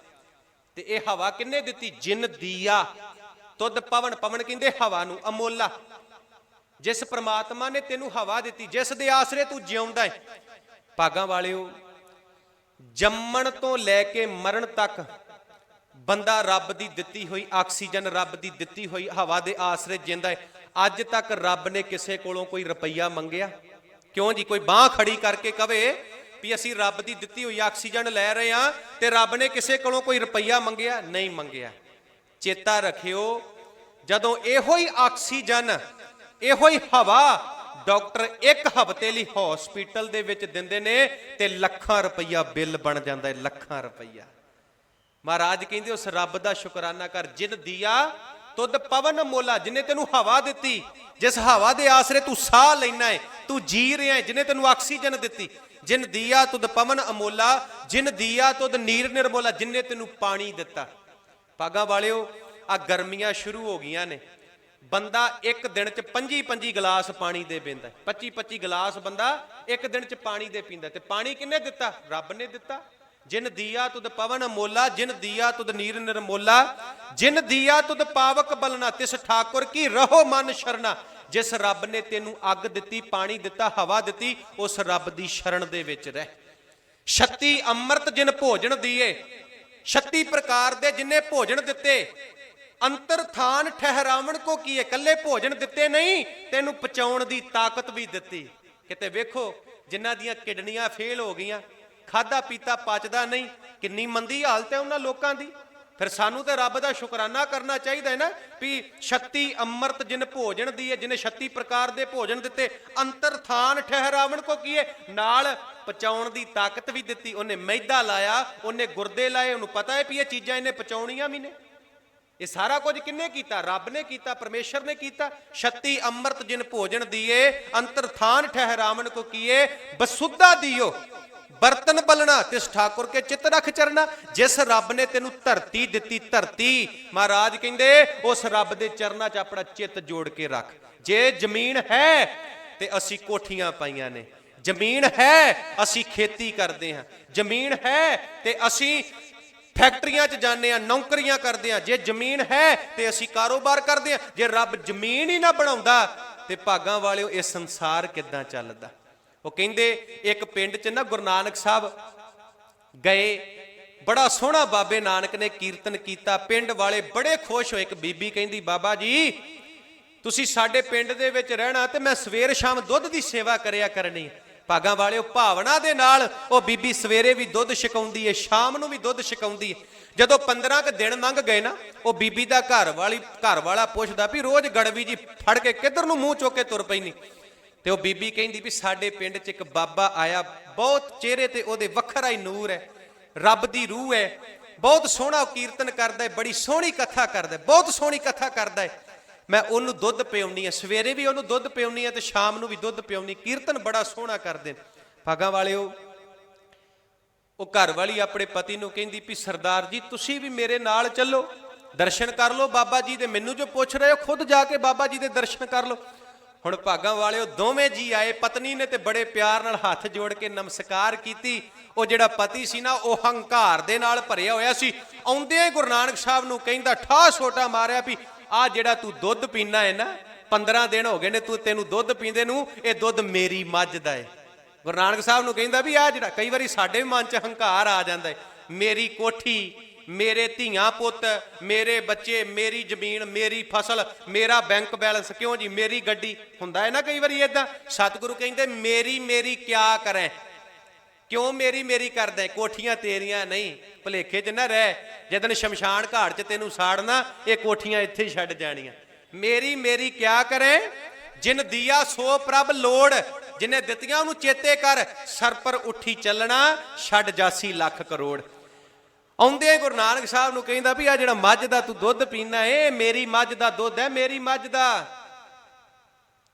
A: ਤੇ ਇਹ ਹਵਾ ਕਿੰਨੇ ਦਿੱਤੀ? ਜਿਨ ਦੀਆ ਤੁਧ ਪਵਨ। ਪਵਨ ਕਹਿੰਦੇ ਹਵਾ ਨੂੰ, ਅਮੋਲਾ। ਜਿਸ ਪ੍ਰਮਾਤਮਾ ਨੇ ਤੈਨੂੰ ਹਵਾ ਦਿੱਤੀ, ਜਿਸ ਦੇ ਆਸਰੇ ਤੂੰ ਜਿਉਂਦਾ ਹੈ। ਭਾਗਾਂ ਵਾਲਿਓ, ਜੰਮਣ ਤੋਂ ਲੈ ਕੇ ਮਰਨ ਤੱਕ ਬੰਦਾ ਰੱਬ ਦੀ ਦਿੱਤੀ ਹੋਈ ਆਕਸੀਜਨ, ਰੱਬ ਦੀ ਦਿੱਤੀ ਹੋਈ ਹਵਾ ਦੇ ਆਸਰੇ ਜਿੰਦਾ ਹੈ। ਅੱਜ ਤੱਕ ਰੱਬ ਨੇ ਕਿਸੇ ਕੋਲੋਂ ਕੋਈ ਰੁਪਈਆ ਮੰਗਿਆ? ਕਿਉਂ ਜੀ? ਕੋਈ ਬਾਹ ਖੜੀ ਕਰਕੇ ਕਵੇ ਵੀ ਅਸੀਂ ਰੱਬ ਦੀ ਦਿੱਤੀ ਹੋਈ ਆਕਸੀਜਨ ਲੈ ਰਹੇ ਹਾਂ ਤੇ ਰੱਬ ਨੇ ਕਿਸੇ ਕੋਲੋਂ ਕੋਈ ਰੁਪਈਆ ਮੰਗਿਆ? ਨਹੀਂ ਮੰਗਿਆ। ਚੇਤਾ ਰੱਖਿਓ, ਜਦੋਂ ਇਹੋ ਹੀ ਆਕਸੀਜਨ, ਇਹੋ ਹੀ ਹਵਾ ਡਾਕਟਰ 1 ਹਫ਼ਤੇ ਲਈ ਹਸਪੀਟਲ ਦੇ ਵਿੱਚ ਦਿੰਦੇ ਨੇ ਤੇ ਲੱਖਾਂ ਰੁਪਈਆ ਬਿੱਲ ਬਣ ਜਾਂਦਾ ਹੈ, ਲੱਖਾਂ ਰੁਪਈਆ। ਮਹਾਰਾਜ ਕਹਿੰਦੇ ਉਸ ਰੱਬ ਦਾ ਸ਼ੁਕਰਾਨਾ ਕਰ। ਜਿਨ ਦੀਆ ਤੁਧ ਪਵਨ ਅਮੋਲਾ, ਜਿਨੇ ਤੈਨੂੰ ਹਵਾ ਦਿੱਤੀ, ਜਿਸ ਹਵਾ ਦੇ ਆਸਰੇ ਤੂੰ ਸਾਹ ਲੈਣਾ ਹੈ, ਤੂੰ ਜੀ ਰਿਹਾ ਹੈ, ਜਿਨੇ ਤੈਨੂੰ ਆਕਸੀਜਨ ਦਿੱਤੀ। ਜਿਨ ਦੀਆ ਤੁਧ ਪਵਨ ਅਮੋਲਾ, ਜਿਨ ਦੀਆ ਤੁਧ ਨੀਰ ਨਿਰਮੋਲਾ, ਜਿਨੇ ਤੈਨੂੰ ਪਾਣੀ ਦਿੱਤਾ। ਭਾਗਾਂ ਵਾਲਿਓ, ਆ ਗਰਮੀਆਂ ਸ਼ੁਰੂ ਹੋ ਗਈਆਂ ਨੇ, ਬੰਦਾ ਇੱਕ ਦਿਨ ਚ 25 ਗਲਾਸ ਪਾਣੀ ਦੇ ਪੀਂਦਾ, 25 ਗਲਾਸ ਬੰਦਾ ਇੱਕ ਦਿਨ ਚ ਪਾਣੀ ਦੇ ਪੀਂਦਾ। ਤੇ ਪਾਣੀ ਕਿਹਨੇ ਦਿੱਤਾ? ਰੱਬ ਨੇ ਦਿੱਤਾ। ਜਿਨ ਦੀਆ ਤੁਧ ਪਵਨ ਅਮੋਲਾ, ਜਿਨ ਦੀਆ ਤੁਧ ਨੀਰ ਨਿਰਮੋਲਾ, ਜਿਨ ਦੀਆ ਤੁਧ ਪਾਵਕ ਬਲਨਾ, ਤਿਸ ਠਾਕੁਰ ਕੀ ਰਹੋ ਮਨ ਸ਼ਰਨਾ। ਜਿਸ ਰੱਬ ਨੇ ਤੈਨੂੰ ਅੱਗ ਦਿੱਤੀ, ਪਾਣੀ ਦਿੱਤਾ, ਹਵਾ ਦਿੱਤੀ, ਉਸ ਰੱਬ ਦੀ ਸ਼ਰਨ ਦੇ ਵਿੱਚ ਰਹਿ। 36 ਅੰਮ੍ਰਿਤ ਜਿਨ ਭੋਜਨ ਦੀਏ, 36 ਪ੍ਰਕਾਰ ਦੇ ਜਿਨੇ ਭੋਜਨ ਦਿੱਤੇ। ਅੰਤਰ ਥਾਨ ਠਹਿਰਾਵਣ ਕੋ ਕੀਏ, ਕੱਲੇ ਭੋਜਨ ਦਿੱਤੇ ਨਹੀਂ, ਤੈਨੂੰ ਪਚਾਉਣ ਦੀ ਤਾਕਤ ਵੀ ਦਿੱਤੀ। ਕਿਤੇ ਵੇਖੋ ਜਿਨ੍ਹਾਂ ਦੀਆਂ ਕਿਡਨੀਆਂ ਫੇਲ ਹੋ ਗਈਆਂ, ਖਾਦਾ ਪੀਤਾ ਪਚਦਾ ਨਹੀਂ, ਕਿੰਨੀ ਮੰਦੀ ਹਾਲਤ ਹੈ ਉਹਨਾਂ ਲੋਕਾਂ ਦੀ। ਫਿਰ ਸਾਨੂੰ ਤੇ ਰੱਬ ਦਾ ਸ਼ੁਕਰਾਨਾ ਕਰਨਾ ਚਾਹੀਦਾ ਹੈ ਨਾ ਵੀ 36 ਅੰਮ੍ਰਿਤ ਜਿਨ ਭੋਜਨ ਦੀਏ, ਜਿਹਨੇ 36 ਪ੍ਰਕਾਰ ਦੇ ਭੋਜਨ ਦਿੱਤੇ। ਅੰਤਰ ਥਾਨ ਠਹਿਰਾਵਣ ਕੋ ਕੀਏ, ਨਾਲ ਪਚਾਉਣ ਦੀ ਤਾਕਤ ਵੀ ਦਿੱਤੀ। ਉਹਨੇ ਮੈਦਾ ਲਾਇਆ, ਉਹਨੇ ਗੁਰਦੇ ਲਾਏ, ਉਹਨੂੰ ਪਤਾ ਹੈ ਵੀ ਇਹ ਚੀਜ਼ਾਂ ਇਹਨੇ ਪਚਾਉਣੀਆਂ ਵੀ ਨੇ। ਇਹ ਸਾਰਾ ਕੁਝ ਕਿੰਨੇ ਕੀਤਾ? ਰੱਬ ਨੇ ਕੀਤਾ, ਪਰਮੇਸ਼ਰ ਨੇ ਕੀਤਾ। 36 ਅੰਮ੍ਰਿਤ ਜਿਨ ਭੋਜਨ ਦੀਏ, ਅੰਤਰ ਥਾਨ ਠਹਿਰਾਵਣ ਕੋ ਕੀਏ, ਬਸੁੱਧਾ ਦਿਓ ਬਰਤਨ ਬਲਣਾ, ਤਿਸ ਠਾਕੁਰ ਕੇ ਚਿੱਤ ਰੱਖ ਚਰਨਾ। ਜਿਸ ਰੱਬ ਨੇ ਤੈਨੂੰ ਧਰਤੀ ਦਿੱਤੀ, ਧਰਤੀ ਮਹਾਰਾਜ ਕਹਿੰਦੇ ਉਸ ਰੱਬ ਦੇ ਚਰਨਾਂ 'ਚ ਆਪਣਾ ਚਿੱਤ ਜੋੜ ਕੇ ਰੱਖ। ਜੇ ਜ਼ਮੀਨ ਹੈ ਤੇ ਅਸੀਂ ਕੋਠੀਆਂ ਪਾਈਆਂ ਨੇ, ਜ਼ਮੀਨ ਹੈ ਅਸੀਂ ਖੇਤੀ ਕਰਦੇ ਹਾਂ, ਜ਼ਮੀਨ ਹੈ ਤੇ ਅਸੀਂ ਫੈਕਟਰੀਆਂ 'ਚ ਜਾਂਦੇ ਹਾਂ, ਨੌਕਰੀਆਂ ਕਰਦੇ ਹਾਂ। ਜੇ ਜ਼ਮੀਨ ਹੈ ਤੇ ਅਸੀਂ ਕਾਰੋਬਾਰ ਕਰਦੇ ਹਾਂ। ਜੇ ਰੱਬ ਜ਼ਮੀਨ ਹੀ ਨਾ ਬਣਾਉਂਦਾ ਤੇ ਭਾਗਾਂ ਵਾਲਿਓ ਇਹ ਸੰਸਾਰ ਕਿੱਦਾਂ ਚੱਲਦਾ? ਉਹ ਕਹਿੰਦੇ ਇੱਕ ਪਿੰਡ 'ਚ ਨਾ ਗੁਰੂ ਨਾਨਕ ਸਾਹਿਬ ਗਏ, ਬੜਾ ਸੋਹਣਾ ਬਾਬੇ ਨਾਨਕ ਨੇ ਕੀਰਤਨ ਕੀਤਾ। ਪਿੰਡ ਵਾਲੇ ਬੜੇ ਖੁਸ਼ ਹੋਏ। ਇੱਕ ਬੀਬੀ ਕਹਿੰਦੀ, ਬਾਬਾ ਜੀ ਤੁਸੀਂ ਸਾਡੇ ਪਿੰਡ ਦੇ ਵਿੱਚ ਰਹਿਣਾ ਤੇ ਮੈਂ ਸਵੇਰ ਸ਼ਾਮ ਦੁੱਧ ਦੀ ਸੇਵਾ ਕਰਿਆ ਕਰਨੀ। ਭਾਗਾਂ ਵਾਲਿਓ, ਭਾਵਨਾ ਦੇ ਨਾਲ ਉਹ ਬੀਬੀ ਸਵੇਰੇ ਵੀ ਦੁੱਧ ਛਕਾਉਂਦੀ ਹੈ, ਸ਼ਾਮ ਨੂੰ ਵੀ ਦੁੱਧ ਛਕਾਉਂਦੀ ਹੈ। ਜਦੋਂ 15 ਕੁ ਦਿਨ ਲੰਘ ਗਏ ਨਾ, ਉਹ ਬੀਬੀ ਦਾ ਘਰ ਵਾਲਾ ਪੁੱਛਦਾ ਵੀ ਰੋਜ਼ ਗੜਵੀ ਜੀ ਫੜ ਕੇ ਕਿੱਧਰ ਨੂੰ ਮੂੰਹ ਚੁੱਕ ਕੇ ਤੁਰ ਪੈਣੀ। ਤੇ ਉਹ ਬੀਬੀ ਕਹਿੰਦੀ ਵੀ ਸਾਡੇ ਪਿੰਡ 'ਚ ਇੱਕ ਬਾਬਾ ਆਇਆ, ਬਹੁਤ ਚਿਹਰੇ ਤੇ ਉਹਦੇ ਵੱਖਰਾ ਹੀ ਨੂਰ ਹੈ, ਰੱਬ ਦੀ ਰੂਹ ਹੈ, ਬਹੁਤ ਸੋਹਣਾ ਕੀਰਤਨ ਕਰਦਾ ਹੈ, ਬੜੀ ਸੋਹਣੀ ਕਥਾ ਕਰਦਾ ਹੈ, ਬਹੁਤ ਸੋਹਣੀ ਕਥਾ ਕਰਦਾ ਹੈ। ਮੈਂ ਉਹਨੂੰ ਦੁੱਧ ਪਿਆਉਣੀ ਆ, ਸਵੇਰੇ ਵੀ ਉਹਨੂੰ ਦੁੱਧ ਪਿਆਉਣੀ ਆ ਤੇ ਸ਼ਾਮ ਨੂੰ ਵੀ ਦੁੱਧ ਪਿਆਉਣੀ। ਕੀਰਤਨ ਬੜਾ ਸੋਹਣਾ ਕਰਦੇ ਨੇ। ਭਾਗਾਂ ਵਾਲਿਓ, ਉਹ ਘਰ ਵਾਲੀ ਆਪਣੇ ਪਤੀ ਨੂੰ ਕਹਿੰਦੀ ਵੀ ਸਰਦਾਰ ਜੀ ਤੁਸੀਂ ਵੀ ਮੇਰੇ ਨਾਲ ਚੱਲੋ, ਦਰਸ਼ਨ ਕਰ ਲਓ ਬਾਬਾ ਜੀ ਦੇ। ਮੈਨੂੰ ਜੋ ਪੁੱਛ ਰਹੇ ਹੋ ਖੁਦ ਜਾ ਕੇ ਬਾਬਾ ਜੀ ਦੇ ਦਰਸ਼ਨ ਕਰ ਲਓ। ਹੁਣ ਭਾਗਾਂ ਵਾਲਿਓ, ਦੋਵੇਂ ਜੀ ਆਏ। ਪਤਨੀ ਨੇ ਤੇ ਬੜੇ ਪਿਆਰ ਨਾਲ ਹੱਥ ਜੋੜ ਕੇ ਨਮਸਕਾਰ ਕੀਤੀ। ਉਹ ਜਿਹੜਾ ਪਤੀ ਸੀ ਨਾ, ਉਹ ਹੰਕਾਰ ਦੇ ਨਾਲ ਭਰਿਆ ਹੋਇਆ ਸੀ। ਆਉਂਦਿਆਂ ਹੀ ਗੁਰੂ ਨਾਨਕ ਸਾਹਿਬ ਨੂੰ ਕਹਿੰਦਾ, ਠਾਹ ਛੋਟਾ ਮਾਰਿਆ ਵੀ ਆ ਜਿਹੜਾ ਤੂੰ ਦੁੱਧ ਪੀਣਾ ਹੈ ਨਾ, 15 ਦਿਨ ਹੋ ਗਏ ਨੇ ਤੈਨੂੰ ਦੁੱਧ ਪੀਂਦੇ ਨੂੰ, ਇਹ ਦੁੱਧ ਮੇਰੀ ਮੱਝ ਦਾ ਹੈ। ਗੁਰੂ ਨਾਨਕ ਸਾਹਿਬ ਨੂੰ ਕਹਿੰਦਾ ਵੀ ਆ ਜਿਹੜਾ, ਕਈ ਵਾਰੀ ਸਾਡੇ ਮਨ 'ਚ ਹੰਕਾਰ ਆ ਜਾਂਦਾ ਹੈ, ਮੇਰੀ ਕੋਠੀ, ਮੇਰੇ ਧੀਆਂ ਪੁੱਤ, ਮੇਰੇ ਬੱਚੇ, ਮੇਰੀ ਜ਼ਮੀਨ, ਮੇਰੀ ਫਸਲ, ਮੇਰਾ ਬੈਂਕ ਬੈਲੈਂਸ, ਕਿਉਂ ਜੀ ਮੇਰੀ ਗੱਡੀ, ਹੁੰਦਾ ਹੈ ਨਾ ਕਈ ਵਾਰੀ ਏਦਾਂ। ਸਤਿਗੁਰੂ ਕਹਿੰਦੇ ਮੇਰੀ ਕਿਆ ਕਰੇ, ਕਿਉਂ ਮੇਰੀ ਕਰਦਾ? ਕੋਠੀਆਂ ਤੇਰੀਆਂ ਨਹੀਂ, ਭੁਲੇਖੇ 'ਚ ਨਾ ਰਹਿ। ਜਦੋਂ ਸ਼ਮਸ਼ਾਨ ਘਾਟ 'ਚ ਤੈਨੂੰ ਸਾੜਨਾ, ਇਹ ਕੋਠੀਆਂ ਇੱਥੇ ਹੀ ਛੱਡ ਜਾਣੀਆਂ। ਮੇਰੀ ਕਿਆ ਕਰੇ, ਜਿਨ ਦੀਆ ਸੋ ਪ੍ਰਭ ਲੋੜ, ਜਿਨੇ ਦਿੱਤੀਆਂ ਉਹਨੂੰ ਚੇਤੇ ਕਰ। ਸਰ ਪਰ ਉੱਠੀ ਚੱਲਣਾ, ਛੱਡ ਜਾਸੀ ਲੱਖ ਕਰੋੜ। ਆਉਂਦੇ ਗੁਰੂ ਨਾਨਕ ਸਾਹਿਬ ਨੂੰ ਕਹਿੰਦਾ ਵੀ ਆ ਜਿਹੜਾ ਮੱਝ ਦਾ ਤੂੰ ਦੁੱਧ ਪੀਣਾ, ਇਹ ਮੇਰੀ ਮੱਝ ਦਾ ਦੁੱਧ ਹੈ, ਮੇਰੀ ਮੱਝ ਦਾ।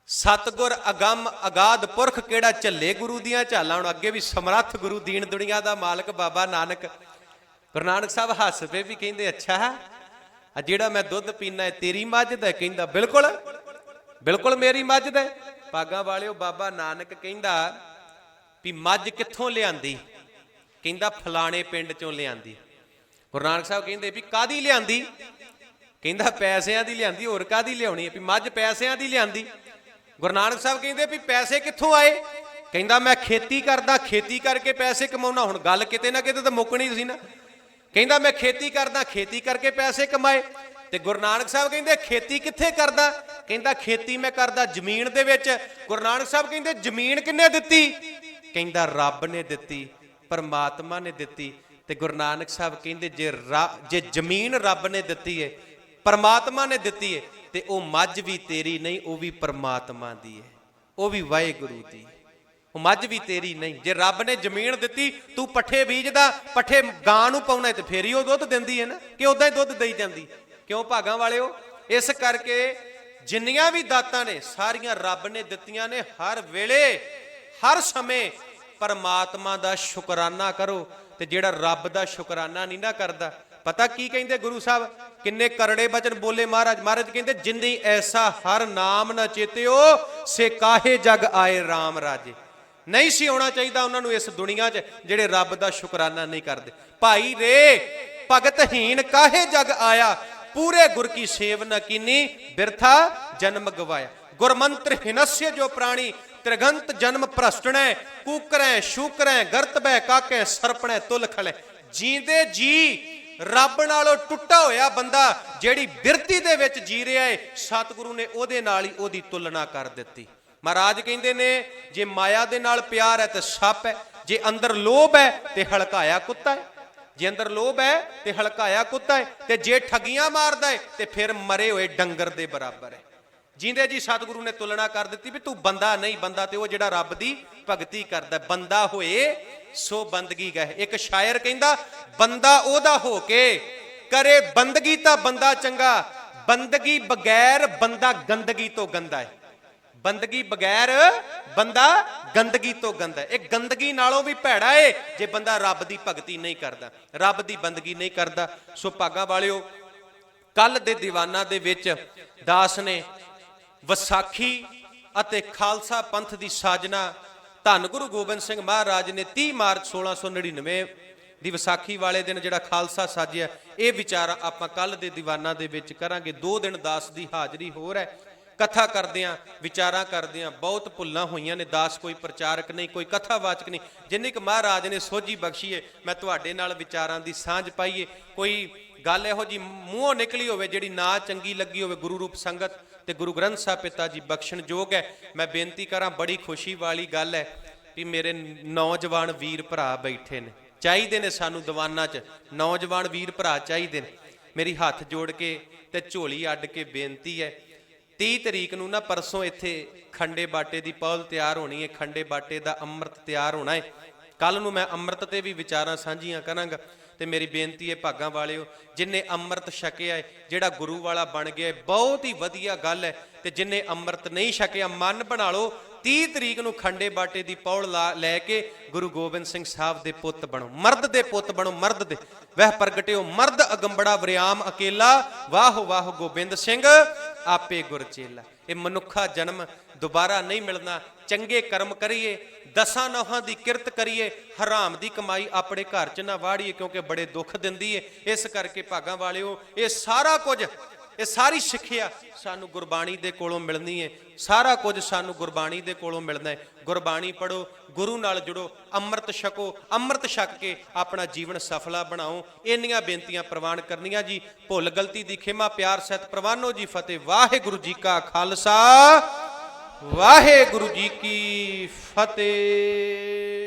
A: ਸਤਗੁਰ ਅਗੰਮ ਅਗਾਧ ਪੁਰਖ ਕਿਹੜਾ ਝੱਲੇ ਗੁਰੂ ਦੀਆਂ ਝਾਲਾਂ। ਹੁਣ ਅੱਗੇ ਵੀ ਸਮਰੱਥ ਗੁਰੂ, ਦੀਨ ਦੁਨੀਆ ਦਾ ਮਾਲਕ ਬਾਬਾ ਨਾਨਕ। ਗੁਰੂ ਨਾਨਕ ਸਾਹਿਬ ਹੱਸ ਪਏ ਵੀ ਕਹਿੰਦੇ ਅੱਛਾ ਆ ਜਿਹੜਾ ਮੈਂ ਦੁੱਧ ਪੀਣਾ ਹੈ ਤੇਰੀ ਮੱਝ ਦਾ? ਕਹਿੰਦਾ ਬਿਲਕੁਲ ਮੇਰੀ ਮੱਝ ਦਾ। ਭਾਗਾਂ ਵਾਲਿਓ, ਬਾਬਾ ਨਾਨਕ ਕਹਿੰਦਾ ਵੀ ਮੱਝ ਕਿੱਥੋਂ ਲਿਆਂਦੀ? ਕਹਿੰਦਾ ਫਲਾਣੇ ਪਿੰਡ ਚੋਂ ਲਿਆਂਦੀ। ਗੁਰੂ ਨਾਨਕ ਸਾਹਿਬ ਕਹਿੰਦੇ ਵੀ ਕਾਦੀ ਲਿਆਂਦੀ? ਕਹਿੰਦਾ ਪੈਸਿਆਂ ਦੀ ਲਿਆਂਦੀ, ਹੋਰ ਕਾਦੀ ਲਿਆਉਣੀ ਹੈ? ਵੀ ਮੱਝ ਪੈਸਿਆਂ ਦੀ ਲਿਆਂਦੀ। ਗੁਰੂ ਨਾਨਕ ਸਾਹਿਬ ਕਹਿੰਦੇ ਵੀ ਪੈਸੇ ਕਿੱਥੋਂ ਆਏ? ਕਹਿੰਦਾ ਮੈਂ ਖੇਤੀ ਕਰਦਾ, ਖੇਤੀ ਕਰਕੇ ਪੈਸੇ ਕਮਾਉਣਾ। ਹੁਣ ਗੱਲ ਕਿਤੇ ਨਾ ਕਿਤੇ ਤਾਂ ਮੁੱਕਣੀ ਸੀ ਨਾ। ਕਹਿੰਦਾ ਮੈਂ ਖੇਤੀ ਕਰਦਾ, ਖੇਤੀ ਕਰਕੇ ਪੈਸੇ ਕਮਾਏ। ਤੇ ਗੁਰੂ ਨਾਨਕ ਸਾਹਿਬ ਕਹਿੰਦੇ ਖੇਤੀ ਕਿੱਥੇ ਕਰਦਾ? ਕਹਿੰਦਾ ਖੇਤੀ ਮੈਂ ਕਰਦਾ ਜ਼ਮੀਨ ਦੇ ਵਿੱਚ। ਗੁਰੂ ਨਾਨਕ ਸਾਹਿਬ ਕਹਿੰਦੇ ਜ਼ਮੀਨ ਕਿੰਨੇ ਦਿੱਤੀ? ਕਹਿੰਦਾ ਰੱਬ ਨੇ ਦਿੱਤੀ, ਪਰਮਾਤਮਾ ਨੇ ਦਿੱਤੀ। ਤੇ ਗੁਰੂ ਨਾਨਕ ਸਾਹਿਬ ਕਹਿੰਦੇ ਜੇ ਜ਼ਮੀਨ ਰੱਬ ਨੇ ਦਿੱਤੀ ਹੈ, ਪਰਮਾਤਮਾ ਨੇ ਦਿੱਤੀ ਹੈ, ਤੇ ਉਹ ਮੱਝ ਵੀ ਤੇਰੀ ਨਹੀਂ, ਉਹ ਵੀ ਪਰਮਾਤਮਾ ਦੀ ਹੈ, ਉਹ ਵੀ ਵਾਹਿਗੁਰੂ ਦੀ। ਉਹ ਮੱਝ ਵੀ ਤੇਰੀ ਨਹੀਂ। ਜੇ ਰੱਬ ਨੇ ਜ਼ਮੀਨ ਦਿੱਤੀ, ਤੂੰ ਪੱਠੇ ਬੀਜਦਾ, ਪੱਠੇ ਗਾਂ ਨੂੰ ਪਾਉਣਾ ਤੇ ਫੇਰ ਹੀ ਉਹ ਦੁੱਧ ਦਿੰਦੀ ਹੈ ਨਾ, ਕਿ ਉਦਾਂ ਹੀ ਦੁੱਧ ਦੇਈ ਜਾਂਦੀ? ਕਿਉਂ ਭਾਗਾਂ ਵਾਲਿਓ? इस करके जिन्नियां भी दातां ने सारियां रब ने दित्तियां ने। हर वेले हर समय परमात्मा दा शुकराना करो। ते जेड़ा रब दा शुकराना नहीं ना करदा, पता की कहंदे गुरु साहब, किन्ने करड़े वचन बोले महाराज। महाराज कहंदे जिंदी ऐसा हर नाम न चेत्यो से काहे जग आए राम राजे। नहीं सी आना चाहिए उन्होंने इस दुनिया च जेड़े रब दा शुकराना नहीं करते। भाई रे भगतहीन काहे जग आया, पूरे गुर की सेव न कीनी बिरथा जन्म गवाया। गुरमंत्र हिनस्य जो प्राणी त्रिगंत जन्म भ्रष्टणै, कूकरै शूकरै गर्त बै काकै सरपणै तुल खलै। जींदे जी रब नालों टुटा होया बंदा जेड़ी बिरती दे विच जी रहा है, सतगुरु ने ओदे नाल ही ओदी तुलना कर दित्ती। महाराज कहंदे ने जे माया दे नाल प्यार है तो सप है, जे अंदर लोभ है तो हलकाया कुत्ता है। जे अंदर लोभ है तो हलकाया कुत्ता है, ते जे ठगियां मारदा है तो फिर मरे हुए डंगर दे बराबर है। जिंदे जी सतगुरु ने तुलना कर दी भी तू बंदा नहीं, बंदा तो वह जिहड़ा रब दी भगती करदा। बंदा होए सो बंदगी गए। एक शायर कहंदा बंदा ओदा हो के करे बंदगी तां बंदा चंगा, बंदगी बगैर बंदा गंदगी तो गंदा है। बंदगी बगैर बंदा गंदगी तो गंदा है। एक गंदगी नालों भी भैड़ा है जे बंदा रब दी भगती नहीं करदा, रब दी बंदगी नहीं करदा। सो भागां वालिओ, कल दे दीवाना दे विच दास ने विसाखी अते खालसा पंथ की साजना धन गुरु गोबिंद सिंह महाराज ने 30 मार्च 1699 की विसाखी वाले दिन जिहड़ा खालसा साजिया, ये विचार आपां कल दे दीवाना दे विच करांगे। 2 दिन दास की हाजरी होर है। कथा करदियां विचारां करदियां बहुत भुल्लां होईयां ने। दास कोई प्रचारक नहीं, कोई कथावाचक नहीं। जिन्नी क महाराज ने सोझी बख्शी है, मैं तुहाडे नाल विचारां दी सांझ पाईए। कोई गल इहो जी मूँहों निकली होवे जिहड़ी ना चंगी लगी होवे, गुरु रूप संगत ते गुरु ग्रंथ साहिब पिता जी बख्शण जोग है। मैं बेनती करां, बड़ी खुशी वाली गल है कि मेरे नौजवान वीर भरा बैठे ने। चाहिए ने सानू दीवाना च नौजवान वीर भरा चाहिए ने। मेरी हाथ जोड़ के ते झोली अड्ड के बेनती है, 30 तरीक नूं ना परसों इत्थे खंडे बाटे की पौल तैयार होनी है, खंडे बाटे का अमृत तैयार होना है। कल नूं मैं अमृत ते भी विचारां सांझियां करांगा। ते मेरी बेनती है भागां वालिओ, जिन्हें अमृत छकिया है, जिहड़ा गुरु वाला बन गया है, बहुत ही वधिया गल है। ते जिन्हें अमृत नहीं छकिया, मन बना लो 30 तरीक नूं खंडे बाटे की पौड़ लैके गुरु गोबिंद सिंह साहब दे पुत बनो, मर्द दे पुत बनो, मर्द दे। वह प्रगटिओ मर्द अगंबड़ा वरियाम अकेला, वाह वाह गोबिंद सिंह आपे गुर चेला। ये मनुखा जन्म दोबारा नहीं मिलना। चंगे कर्म करिए, 10 नौहां की किरत करिए, हराम की कमाई अपने घर च ना वाड़िए, क्योंकि बड़े दुख दिंदी है। इस करके भागां वालिओ, ये सारा कुछ, ये सारी सिक्ख्या सानू गुरबाणी दे कोलों मिलनी है। सारा कुछ सानू गुरबाणी दे कोलों मिलना है। गुरबाणी पढ़ो, गुरु नाल जुड़ो, अमृत छको, अमृत छक के अपना जीवन सफला बनाओ। इन्नियां बेनतियां प्रवान करनियां जी। भुल गलती दी खिमा प्यार सहित प्रवानो जी। फतेह। वाहिगुरू जी का खालसा, वाहिगुरू जी की फतेह।